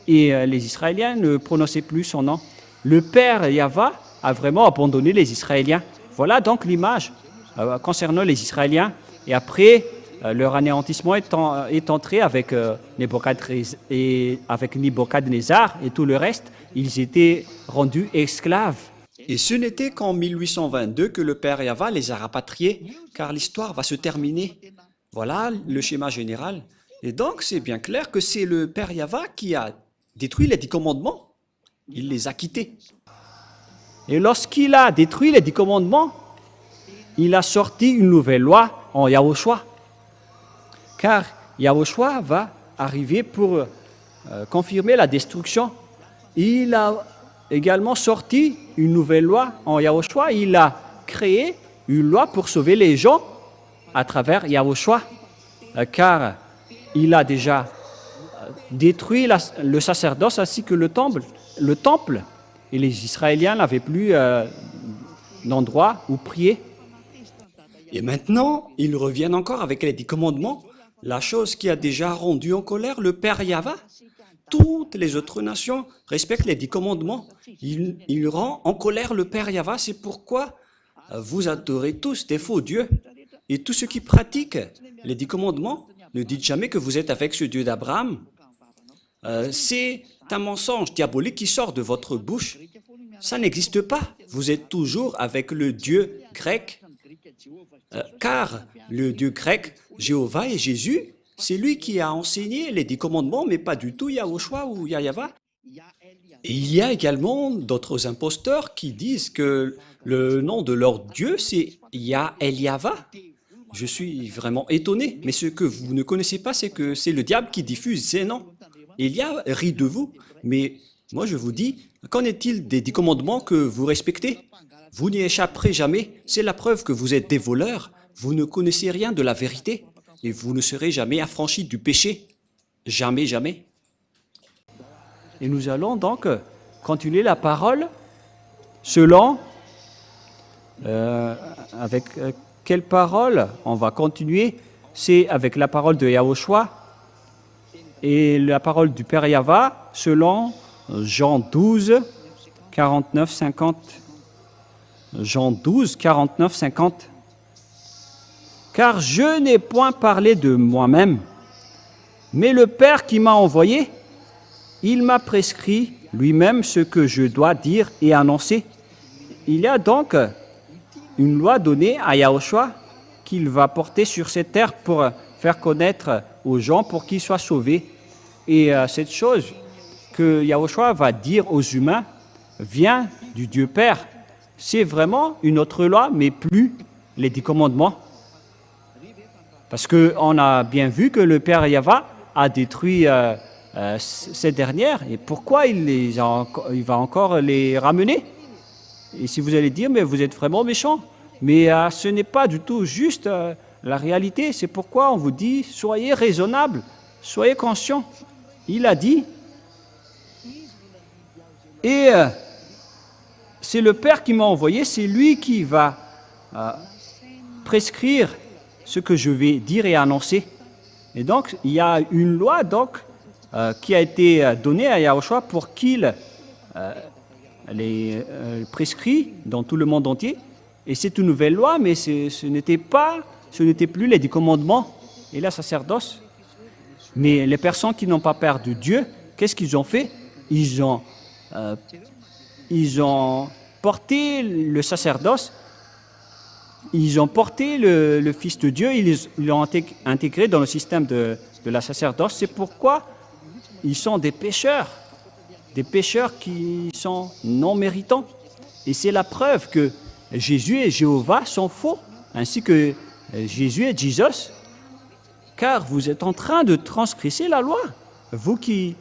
et les Israéliens ne prononçaient plus son nom. Le Père Yahva a vraiment abandonné les Israéliens. Voilà donc l'image concernant les Israéliens. Et après, leur anéantissement est entré avec Nebuchadnezzar et tout le reste. Ils étaient rendus esclaves. Et ce n'était qu'en 1822 que le Père Yahva les a rapatriés, car l'histoire va se terminer. Voilà le schéma général. Et donc, c'est bien clair que c'est le Père Yahva qui a détruit les 10 commandements. Il les a quittés. Et lorsqu'il a détruit les 10 commandements, il a sorti une nouvelle loi en Yahushua. Car Yahushua va arriver pour confirmer la destruction. Il a également sorti une nouvelle loi en Yahushua. Il a créé une loi pour sauver les gens à travers Yahushua. Car il a déjà détruit le sacerdoce ainsi que le temple. Et les Israéliens n'avaient plus d'endroit où prier. Et maintenant, ils reviennent encore avec les 10 commandements, la chose qui a déjà rendu en colère le Père Yahva. Toutes les autres nations respectent les 10 commandements. Il rend en colère le Père Yahva. C'est pourquoi vous adorez tous des faux dieux. Et tous ceux qui pratiquent les 10 commandements, ne dites jamais que vous êtes avec ce Dieu d'Abraham. C'est un mensonge diabolique qui sort de votre bouche. Ça n'existe pas. Vous êtes toujours avec le Dieu grec. Car le Dieu grec, Jéhovah et Jésus, c'est lui qui a enseigné les 10 commandements, mais pas du tout Yahushua ou Yahva. Et il y a également d'autres imposteurs qui disent que le nom de leur Dieu, c'est Yahva. Je suis vraiment étonné, mais ce que vous ne connaissez pas, c'est que c'est le diable qui diffuse ces noms. Elia rit de vous, mais moi je vous dis, qu'en est-il des 10 commandements que vous respectez? Vous n'y échapperez jamais, c'est la preuve que vous êtes des voleurs, vous ne connaissez rien de la vérité, et vous ne serez jamais affranchis du péché. Jamais, jamais. Et nous allons donc continuer la parole selon... avec quelle parole on va continuer? C'est avec la parole de Yahushua et la parole du Père Yahva selon Jean 12, 49, 50. Jean 12, 49, 50. Car je n'ai point parlé de moi-même, mais le Père qui m'a envoyé, il m'a prescrit lui-même ce que je dois dire et annoncer. Il y a donc une loi donnée à Yahushua qu'il va porter sur cette terre pour faire connaître aux gens pour qu'ils soient sauvés. Et cette chose que Yahushua va dire aux humains vient du Dieu Père. C'est vraiment une autre loi, mais plus les 10 commandements. Parce qu'on a bien vu que le Père Yahva a détruit ces dernières. Et pourquoi il va encore les ramener? Et si vous allez dire, mais vous êtes vraiment méchant. Mais ce n'est pas du tout juste la réalité. C'est pourquoi on vous dit, soyez raisonnables, soyez conscients. Il a dit, et c'est le Père qui m'a envoyé, c'est lui qui va prescrire ce que je vais dire et annoncer. Et donc, il y a une loi qui a été donnée à Yahushua pour qu'il les prescrit dans tout le monde entier. Et c'est une nouvelle loi, mais ce n'était plus les 10 commandements et la sacerdoce. Mais les personnes qui n'ont pas peur de Dieu, qu'est-ce qu'ils ont fait? Ils ont porté le sacerdoce, ils ont porté le Fils de Dieu, ils l'ont intégré dans le système de la sacerdoce. C'est pourquoi ils sont des pécheurs qui sont non méritants. Et c'est la preuve que Jésus et Jéhovah sont faux, ainsi que Jésus et Jesus, car vous êtes en train de transgresser la loi, vous qui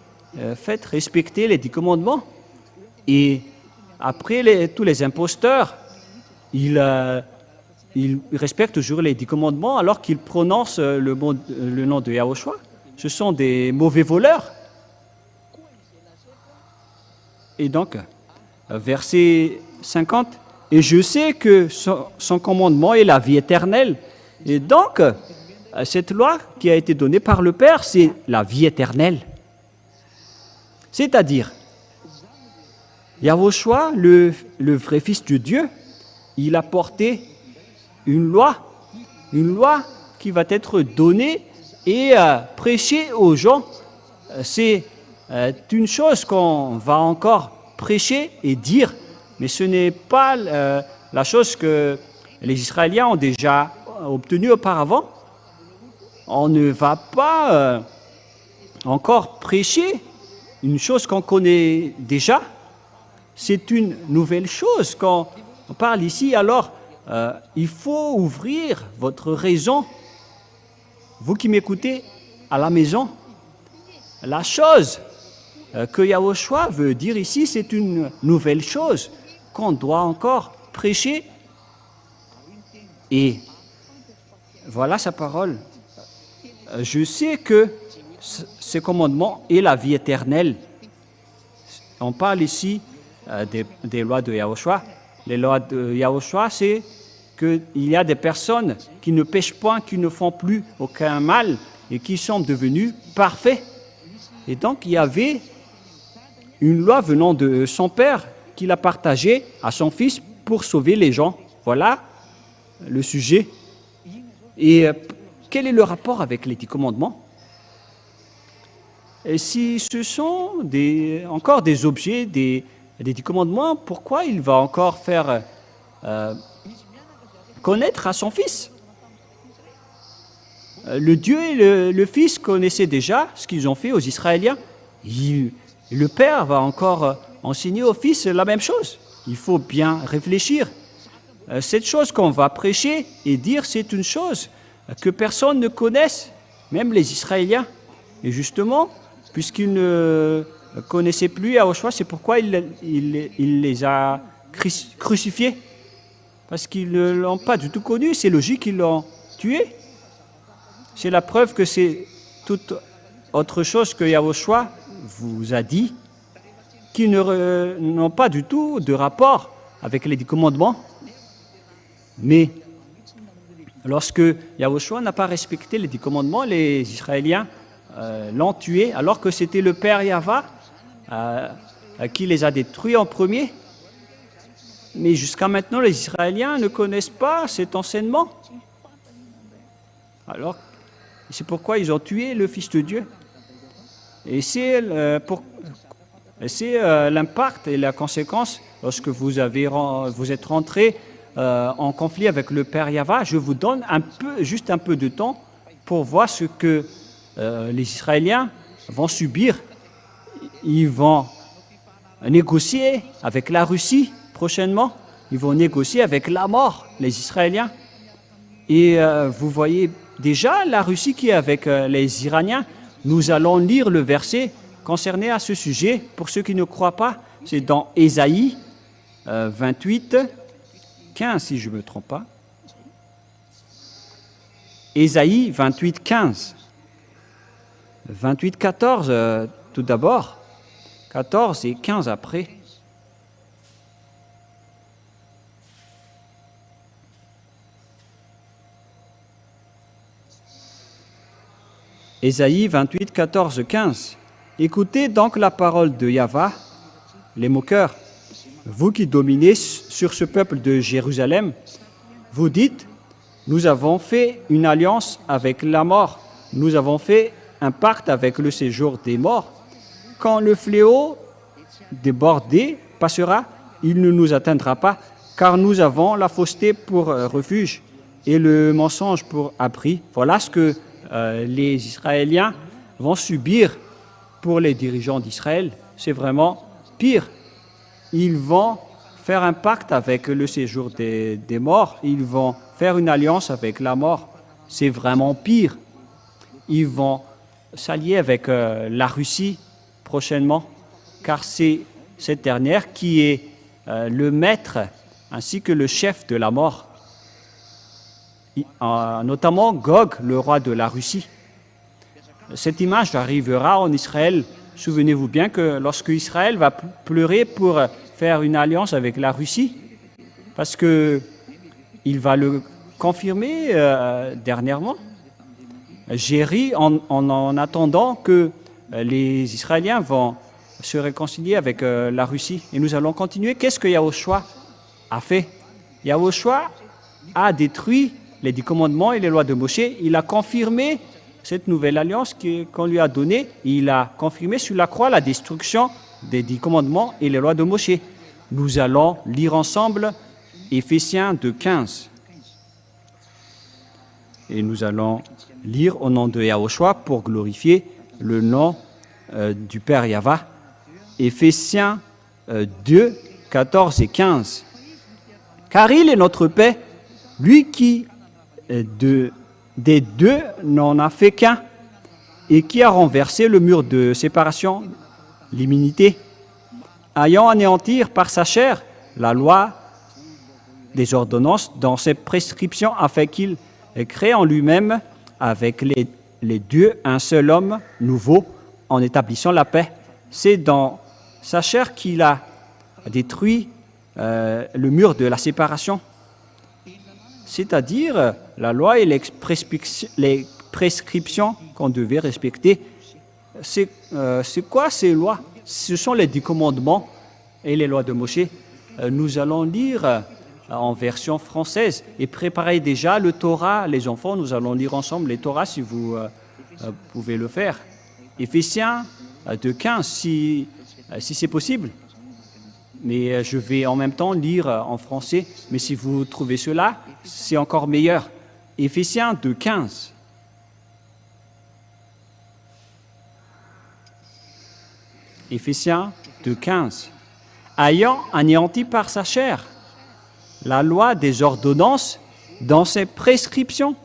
faites respecter les 10 commandements. Et après, tous les imposteurs, ils respectent toujours les 10 commandements alors qu'ils prononcent le nom de Yahushua. Ce sont des mauvais voleurs. Et donc, verset 50, « Et je sais que son commandement est la vie éternelle. » Et donc, cette loi qui a été donnée par le Père, c'est la vie éternelle. C'est-à-dire, Yahushua, le vrai Fils de Dieu, il a porté une loi qui va être donnée et prêchée aux gens. C'est une chose qu'on va encore prêcher et dire, mais ce n'est pas la chose que les Israéliens ont déjà obtenue auparavant. on ne va pas encore prêcher une chose qu'on connaît déjà. C'est une nouvelle chose. Quand on parle ici, alors il faut ouvrir votre raison. Vous qui m'écoutez à la maison, la chose que Yahushua veut dire ici, c'est une nouvelle chose qu'on doit encore prêcher. Et voilà sa parole. Je sais que ce commandement est la vie éternelle. On parle ici des lois de Yahushua. Les lois de Yahushua, c'est qu'il y a des personnes qui ne pêchent point, qui ne font plus aucun mal et qui sont devenus parfaits. Et donc, il y avait une loi venant de son père qu'il a partagée à son fils pour sauver les gens. Voilà le sujet. Et quel est le rapport avec les 10 commandements? Et si ce sont encore des objets des 10 commandements, pourquoi il va encore faire connaître à son fils? Le Dieu et le Fils connaissaient déjà ce qu'ils ont fait aux Israéliens. Le Père va encore enseigner au Fils la même chose. Il faut bien réfléchir. Cette chose qu'on va prêcher et dire, c'est une chose que personne ne connaisse, même les Israéliens. Et justement, puisqu'ils ne connaissaient plus Yahushua, c'est pourquoi il les a crucifiés. Parce qu'ils ne l'ont pas du tout connu, c'est logique qu'ils l'ont tué. C'est la preuve que c'est toute autre chose que Yahushua vous a dit, qui n'ont pas du tout de rapport avec les 10 commandements. Mais lorsque Yahushua n'a pas respecté les 10 commandements, les Israéliens l'ont tué, alors que c'était le Père Yahva qui les a détruits en premier. Mais jusqu'à maintenant, les Israéliens ne connaissent pas cet enseignement. Alors, c'est pourquoi ils ont tué le Fils de Dieu. Et c'est l'impact et la conséquence lorsque vous êtes rentré en conflit avec le Père Yahva. Je vous donne juste un peu de temps pour voir ce que les Israéliens vont subir. Ils vont négocier avec la Russie prochainement. Ils vont négocier avec la mort, les Israéliens. Et vous voyez déjà la Russie qui est avec les Iraniens. Nous allons lire le verset concerné à ce sujet. Pour ceux qui ne croient pas, c'est dans Ésaïe 28, 15, si je ne me trompe pas. Ésaïe 28, 15. 28, 14, tout d'abord. 14 et 15 après. Ésaïe 28, 14, 15. Écoutez donc la parole de Yahva, les moqueurs, vous qui dominez sur ce peuple de Jérusalem. Vous dites, nous avons fait une alliance avec la mort, nous avons fait un pacte avec le séjour des morts. Quand le fléau débordé passera, il ne nous atteindra pas, car nous avons la fausseté pour refuge et le mensonge pour abri. Voilà ce que les Israéliens vont subir pour les dirigeants d'Israël. C'est vraiment pire. Ils vont faire un pacte avec le séjour des morts. Ils vont faire une alliance avec la mort. C'est vraiment pire. Ils vont s'allier avec la Russie prochainement, car c'est cette dernière qui est le maître ainsi que le chef de la mort. Notamment Gog, le roi de la Russie. Cette image arrivera en Israël. Souvenez-vous bien que lorsque Israël va pleurer pour faire une alliance avec la Russie, parce qu'il va le confirmer dernièrement, j'ai ri en attendant que les Israéliens vont se réconcilier avec la Russie. Et nous allons continuer. Qu'est-ce que Yahushua a fait? Yahushua a détruit les 10 commandements et les lois de Moshe. Il a confirmé cette nouvelle alliance qu'on lui a donnée. Il a confirmé sur la croix la destruction des 10 commandements et les lois de Moshe. Nous allons lire ensemble Éphésiens 2, 15. et nous allons lire au nom de Yahushua pour glorifier le nom du Père Yahva. Éphésiens 2, 14 et 15. Car il est notre paix, lui qui des deux n'en a fait qu'un, et qui a renversé le mur de séparation, l'immunité, ayant anéanti par sa chair la loi des ordonnances dans ses prescriptions, afin qu'il crée en lui-même avec les deux un seul homme nouveau en établissant la paix. C'est dans sa chair qu'il a détruit le mur de la séparation, c'est-à-dire la loi et les prescriptions qu'on devait respecter. C'est quoi ces lois? Ce sont les 10 commandements et les lois de Moshe. Nous allons lire en version française et préparez déjà le Torah. Les enfants, nous allons lire ensemble les Torahs si vous pouvez le faire. Éphésiens 2.15 si c'est possible. Mais je vais en même temps lire en français. Mais si vous trouvez cela, c'est encore meilleur. Éphésiens 2.15. Éphésiens 2.15. Ayant anéanti par sa chair la loi des ordonnances dans ses prescriptions.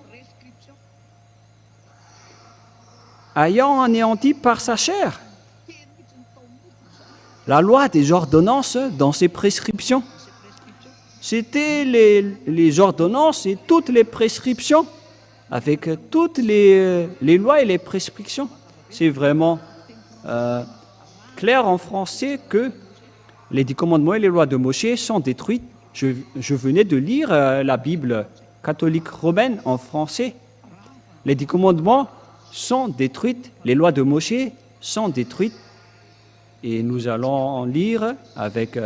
Ayant anéanti par sa chair la loi des ordonnances dans ses prescriptions. C'était les ordonnances et toutes les prescriptions, avec toutes les lois et les prescriptions. C'est vraiment clair en français que les 10 commandements et les lois de Moshe sont détruites. Je venais de lire la Bible catholique romaine en français. Les 10 commandements sont détruites, les lois de Moshe sont détruites. Et nous allons en lire avec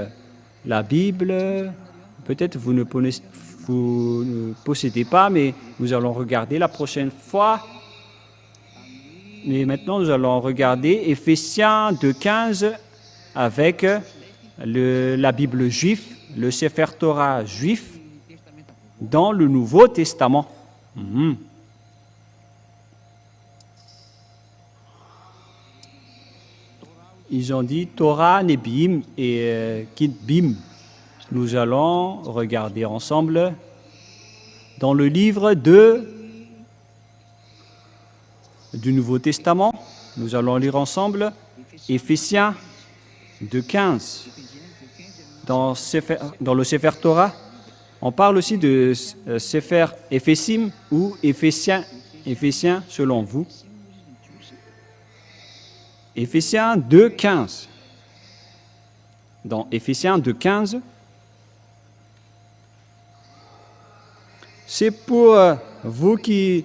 la Bible. Peut-être vous ne possédez pas, mais nous allons regarder la prochaine fois. Mais maintenant, nous allons regarder Éphésiens 2.15 avec la Bible juive, le Sefer Torah juif, dans le Nouveau Testament. Ils ont dit Torah, Nebim et Kitbim. Nous allons regarder ensemble dans le livre du Nouveau Testament. Nous allons lire ensemble Éphésiens 2.15. Dans le Sefer Torah, on parle aussi de Sefer Éphésim ou Éphésiens selon vous. Éphésiens 2.15. Dans Éphésiens 2.15, c'est pour vous qui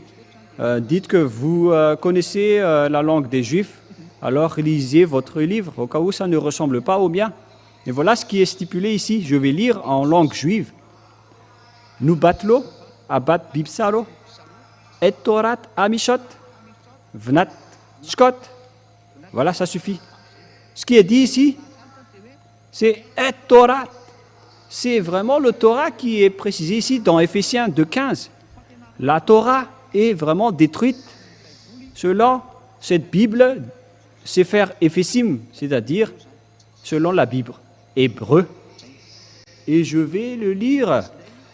dites que vous connaissez la langue des Juifs, alors lisez votre livre, au cas où ça ne ressemble pas au bien. Et voilà ce qui est stipulé ici. Je vais lire en langue juive. Nubatlo, abat bibsaro, et torat amishot, vnat shkot. Voilà, ça suffit. Ce qui est dit ici, c'est et Torah. C'est vraiment le Torah qui est précisé ici dans Éphésiens 2.15. La Torah est vraiment détruite selon cette Bible, Sefer Éphésim, c'est-à-dire selon la Bible hébreu. Et je vais le lire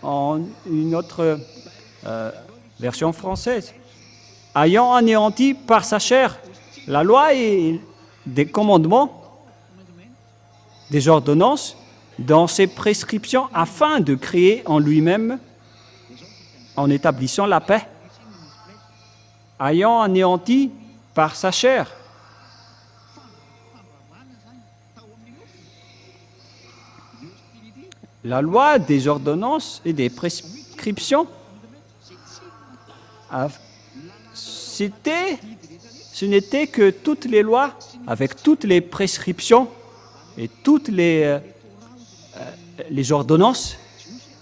en une autre version française. Ayant anéanti par sa chair la loi et des commandements, des ordonnances, dans ses prescriptions, afin de créer en lui-même, en établissant la paix, ayant anéanti par sa chair. La loi des ordonnances et des prescriptions, ce n'était que toutes les lois, avec toutes les prescriptions et toutes les ordonnances.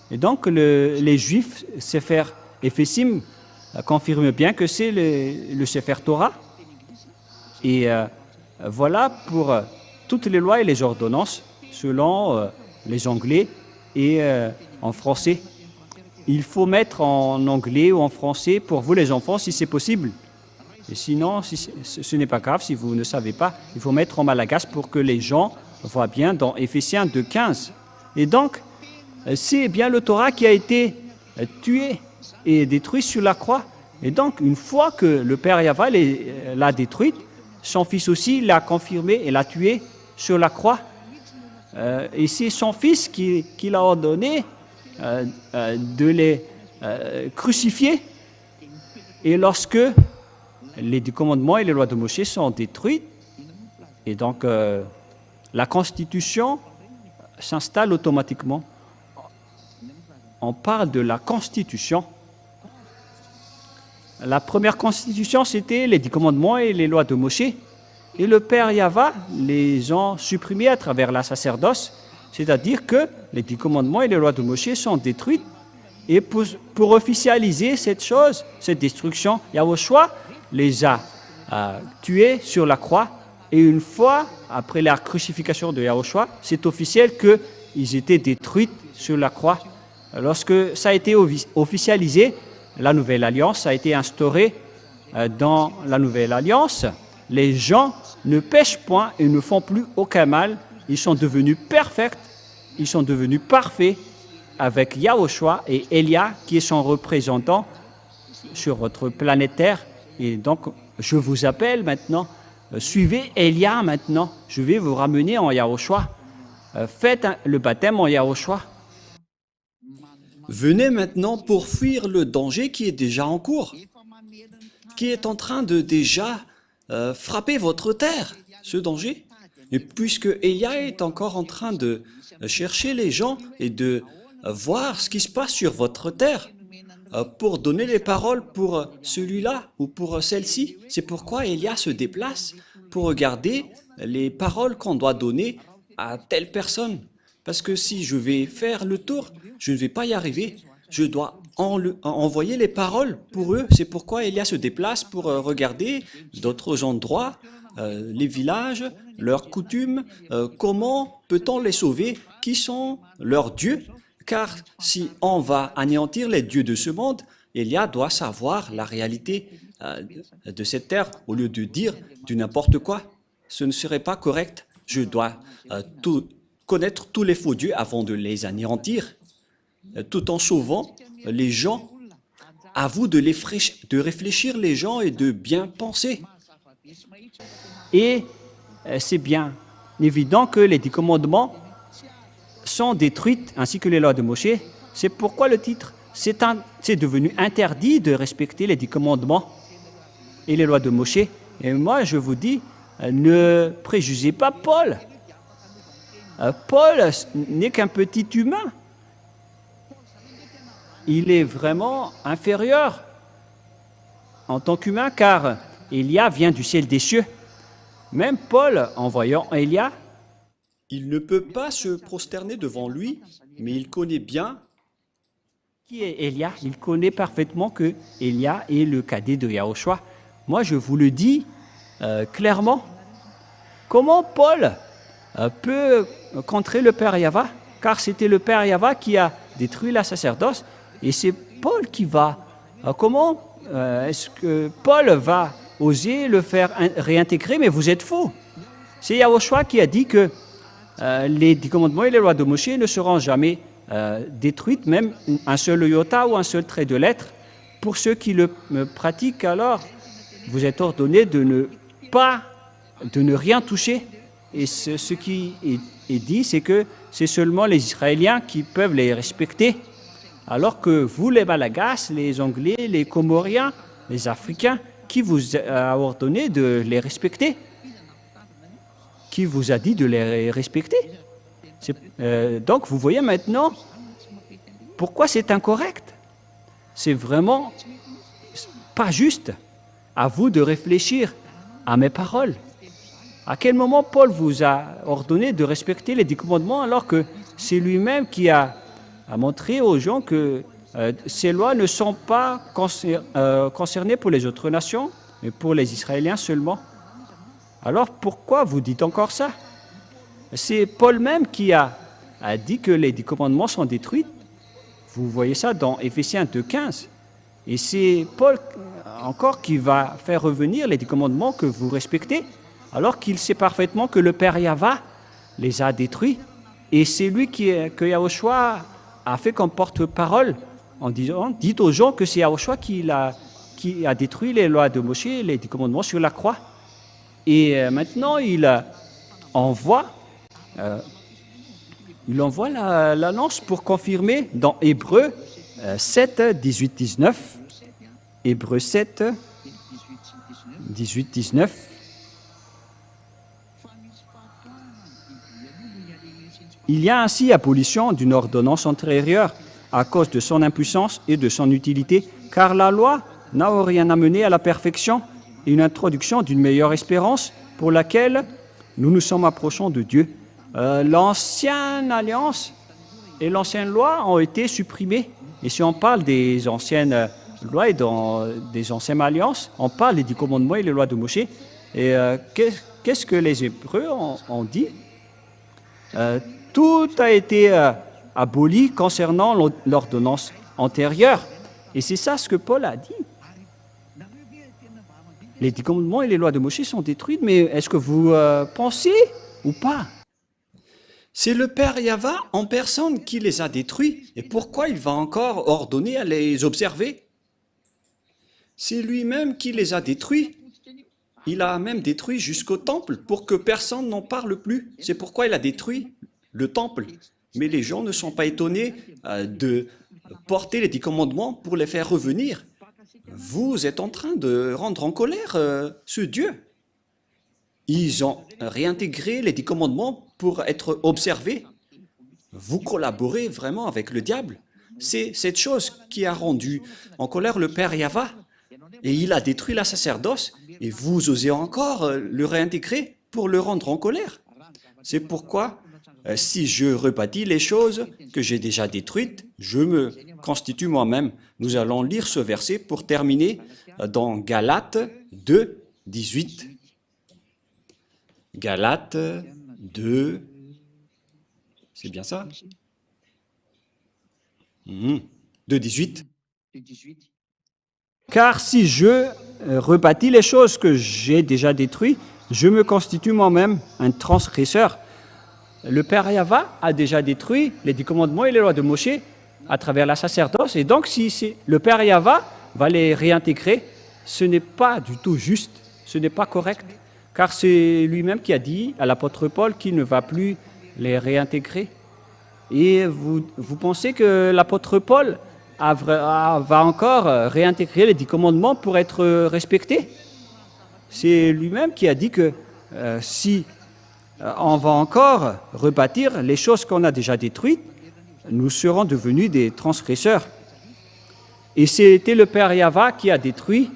Et donc, les Juifs, Sefer Éphésim, confirment bien que c'est le Sefer Torah. Et voilà pour toutes les lois et les ordonnances, selon les Anglais et en français. il faut mettre en anglais ou en français pour vous les enfants si c'est possible. Et sinon, ce n'est pas grave si vous ne savez pas. Il faut mettre en malagasy pour que les gens voient bien dans Éphésiens 2,15. Et donc, c'est bien le Torah qui a été tué et détruit sur la croix. Et donc, une fois que le Père Yahva l'a détruite, son fils aussi l'a confirmé et l'a tué sur la croix. Et c'est son fils qui l'a ordonné de les crucifier. Et lorsque les 10 commandements et les lois de Moshe sont détruits, et donc la constitution s'installe automatiquement. On parle de la constitution. La première constitution, c'était les 10 commandements et les lois de Moshe. Et le Père Yahva les a supprimés à travers la sacerdoce, c'est-à-dire que les 10 commandements et les lois de Moshe sont détruites. Et pour officialiser cette chose, cette destruction, Yahushua les a tués sur la croix. Et une fois après la crucifixion de Yahushua, c'est officiel qu'ils étaient détruits sur la croix. Lorsque ça a été officialisé, la Nouvelle Alliance a été instaurée. Dans la Nouvelle Alliance, les gens ne pêchent point et ne font plus aucun mal. Ils sont devenus parfaits, ils sont devenus parfaits avec Yahushua et Elia qui est son représentant sur votre planète Terre. Et donc, je vous appelle maintenant, suivez Elia maintenant. Je vais vous ramener en Yahushua. Faites le baptême en Yahushua. Venez maintenant pour fuir le danger qui est déjà en cours, qui est en train de déjà frapper votre terre, ce danger. Et puisque Elia est encore en train de chercher les gens et de voir ce qui se passe sur votre terre, pour donner les paroles pour celui-là ou pour celle-ci, c'est pourquoi Elia se déplace pour regarder les paroles qu'on doit donner à telle personne. Parce que si je vais faire le tour, je ne vais pas y arriver. Je dois envoyer les paroles pour eux. C'est pourquoi Elia se déplace pour regarder d'autres endroits, les villages, leurs coutumes, comment peut-on les sauver, qui sont leurs dieux. Car si on va anéantir les dieux de ce monde, Elia doit savoir la réalité de cette terre au lieu de dire du n'importe quoi. Ce ne serait pas correct. Je dois connaître tous les faux dieux avant de les anéantir, tout en sauvant les gens. À vous de réfléchir les gens et de bien penser. Et c'est bien évident que les 10 commandements sont détruits, ainsi que les lois de Moshe. C'est pourquoi le titre, c'est devenu interdit de respecter les 10 commandements et les lois de Moshe. Et moi, je vous dis, ne préjugez pas Paul. Paul n'est qu'un petit humain. Il est vraiment inférieur en tant qu'humain, car Élia vient du ciel des cieux. Même Paul, en voyant Élia, il ne peut pas se prosterner devant lui, mais il connaît bien qui est Élia. Il connaît parfaitement que Élia est le cadet de Yahushua. Moi, je vous le dis clairement. Comment Paul peut contrer le Père Yahva, car c'était le Père Yahva qui a détruit la sacerdoce, et c'est Paul qui va. Comment est-ce que Paul va oser le faire réintégrer? Mais vous êtes faux. C'est Yahushua qui a dit que les 10 commandements et les lois de Moshe ne seront jamais détruites, même un seul iota ou un seul trait de lettre. Pour ceux qui le pratiquent, alors, vous êtes ordonnés de ne rien toucher. Et ce qui est dit, c'est que c'est seulement les Israéliens qui peuvent les respecter, alors que vous, les Malagasy, les Anglais, les Comoriens, les Africains, qui vous a ordonné de les respecter? Qui vous a dit de les respecter? Donc, vous voyez maintenant pourquoi c'est incorrect. C'est vraiment pas juste. À vous de réfléchir à mes paroles. À quel moment Paul vous a ordonné de respecter les 10 commandements alors que c'est lui-même qui a montré aux gens que ces lois ne sont pas concernées pour les autres nations, mais pour les Israéliens seulement? Alors pourquoi vous dites encore ça? C'est Paul même qui a dit que les 10 commandements sont détruits. Vous voyez ça dans Éphésiens 2,15. Et c'est Paul encore qui va faire revenir les 10 commandements que vous respectez, alors qu'il sait parfaitement que le Père Yahva les a détruits. Et c'est lui que Yahushua a fait comme porte-parole en disant, dites aux gens que c'est Yahushua qui a détruit les lois de Moshe, les 10 commandements sur la croix. Et maintenant, il envoie l'annonce pour confirmer dans Hébreux 7, 18, 19. Hébreux 7, 18, 19. Il y a ainsi abolition d'une ordonnance antérieure à cause de son impuissance et de son utilité, car la loi n'a rien amené à la perfection et une introduction d'une meilleure espérance pour laquelle nous nous sommes approchés de Dieu. L'ancienne alliance et l'ancienne loi ont été supprimées. Et si on parle des anciennes lois et des anciennes alliances, on parle des 10 commandements et les lois de Moshe. Et qu'est-ce que les Hébreux ont dit? Tout a été aboli concernant l'ordonnance antérieure. Et c'est ça ce que Paul a dit. Les 10 commandements et les lois de Moshe sont détruites, mais est-ce que vous pensez ou pas? C'est le Père Yahva en personne qui les a détruits. Et pourquoi il va encore ordonner à les observer? C'est lui-même qui les a détruits. Il a même détruit jusqu'au temple pour que personne n'en parle plus. C'est pourquoi il a détruit le temple. Mais les gens ne sont pas étonnés de porter les 10 commandements pour les faire revenir. Vous êtes en train de rendre en colère ce Dieu. Ils ont réintégré les 10 commandements pour être observés. Vous collaborez vraiment avec le diable. C'est cette chose qui a rendu en colère le Père Yahva. Et il a détruit la sacerdoce. Et vous osez encore le réintégrer pour le rendre en colère. C'est pourquoi, si je rebâtis les choses que j'ai déjà détruites, je me constitue moi-même. Nous allons lire ce verset pour terminer dans Galates 2, 18. Galates 2, c'est bien ça? 2, 18. Car si je rebâtis les choses que j'ai déjà détruites, je me constitue moi-même un transgresseur. Le Père Yahva a déjà détruit les 10 commandements et les lois de Moshe à travers la sacerdoce. Et donc, si le Père Yahva va les réintégrer, ce n'est pas du tout juste, ce n'est pas correct. Car c'est lui-même qui a dit à l'apôtre Paul qu'il ne va plus les réintégrer. Et vous pensez que l'apôtre Paul va encore réintégrer les 10 commandements pour être respecté? C'est lui-même qui a dit que si on va encore rebâtir les choses qu'on a déjà détruites, nous serons devenus des transgresseurs. Et c'était le Père Yahva qui a détruit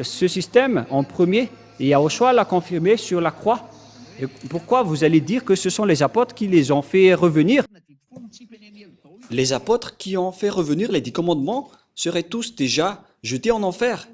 ce système en premier, et Yahushua l'a confirmé sur la croix. Et pourquoi vous allez dire que ce sont les apôtres qui les ont fait revenir? Les apôtres qui ont fait revenir les 10 commandements seraient tous déjà jetés en enfer.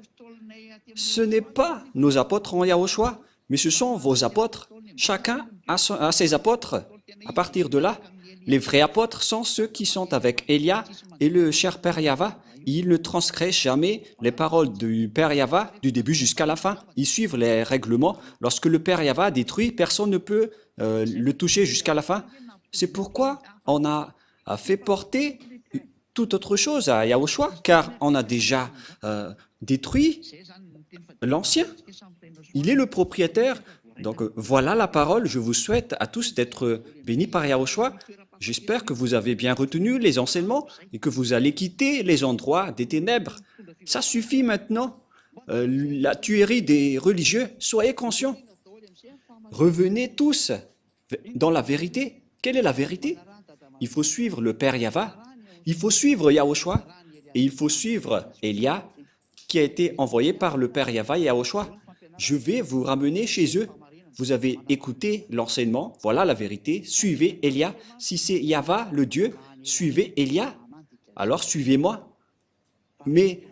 Ce n'est pas nos apôtres en Yahushua, mais ce sont vos apôtres. Chacun a ses apôtres. À partir de là, les vrais apôtres sont ceux qui sont avec Elia et le cher Père Yahva. Ils ne transgressent jamais les paroles du Père Yahva du début jusqu'à la fin. Ils suivent les règlements. Lorsque le Père Yahva a détruit, personne ne peut le toucher jusqu'à la fin. C'est pourquoi on a fait porter toute autre chose à Yahushua, car on a déjà détruit l'ancien. Il est le propriétaire. Donc voilà la parole. Je vous souhaite à tous d'être bénis par Yahushua. J'espère que vous avez bien retenu les enseignements et que vous allez quitter les endroits des ténèbres. Ça suffit maintenant. La tuerie des religieux, soyez conscients. Revenez tous dans la vérité. Quelle est la vérité? Il faut suivre le Père Yahva, il faut suivre Yahushua et il faut suivre Elia qui a été envoyé par le Père Yahva et Yahushua. Je vais vous ramener chez eux. Vous avez écouté l'enseignement, voilà la vérité, suivez Elia. Si c'est Yahva, le Dieu, suivez Elia, alors suivez-moi. Mais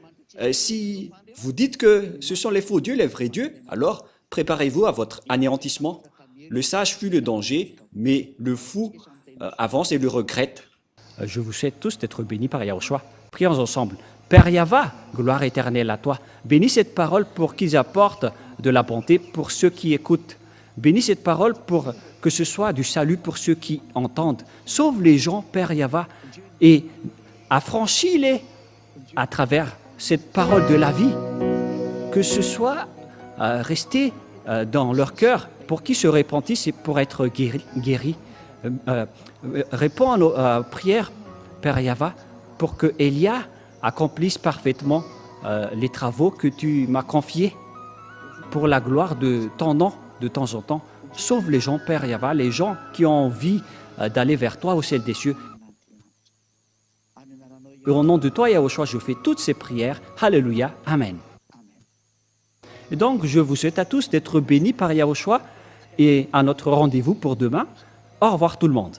si vous dites que ce sont les faux dieux, les vrais dieux, alors préparez-vous à votre anéantissement. Le sage fuit le danger, mais le fou avance et le regrette. Je vous souhaite tous d'être bénis par Yahushua. Prions ensemble. Père Yahva, gloire éternelle à toi. Bénis cette parole pour qu'ils apportent de la bonté pour ceux qui écoutent. Bénis cette parole pour que ce soit du salut pour ceux qui entendent. Sauve les gens, Père Yahva, et affranchis-les à travers cette parole de la vie. Que ce soit resté dans leur cœur pour qu'ils se repentissent et pour être guéris. Réponds à nos prières, Père Yahva, pour que Elia accomplisse parfaitement les travaux que tu m'as confiés pour la gloire de ton nom de temps en temps. Sauve les gens, Père Yahva, les gens qui ont envie d'aller vers toi au ciel des cieux. Et au nom de toi, Yahushua, je fais toutes ces prières. Alléluia. Amen. Et donc, je vous souhaite à tous d'être bénis par Yahushua et à notre rendez-vous pour demain. Au revoir tout le monde.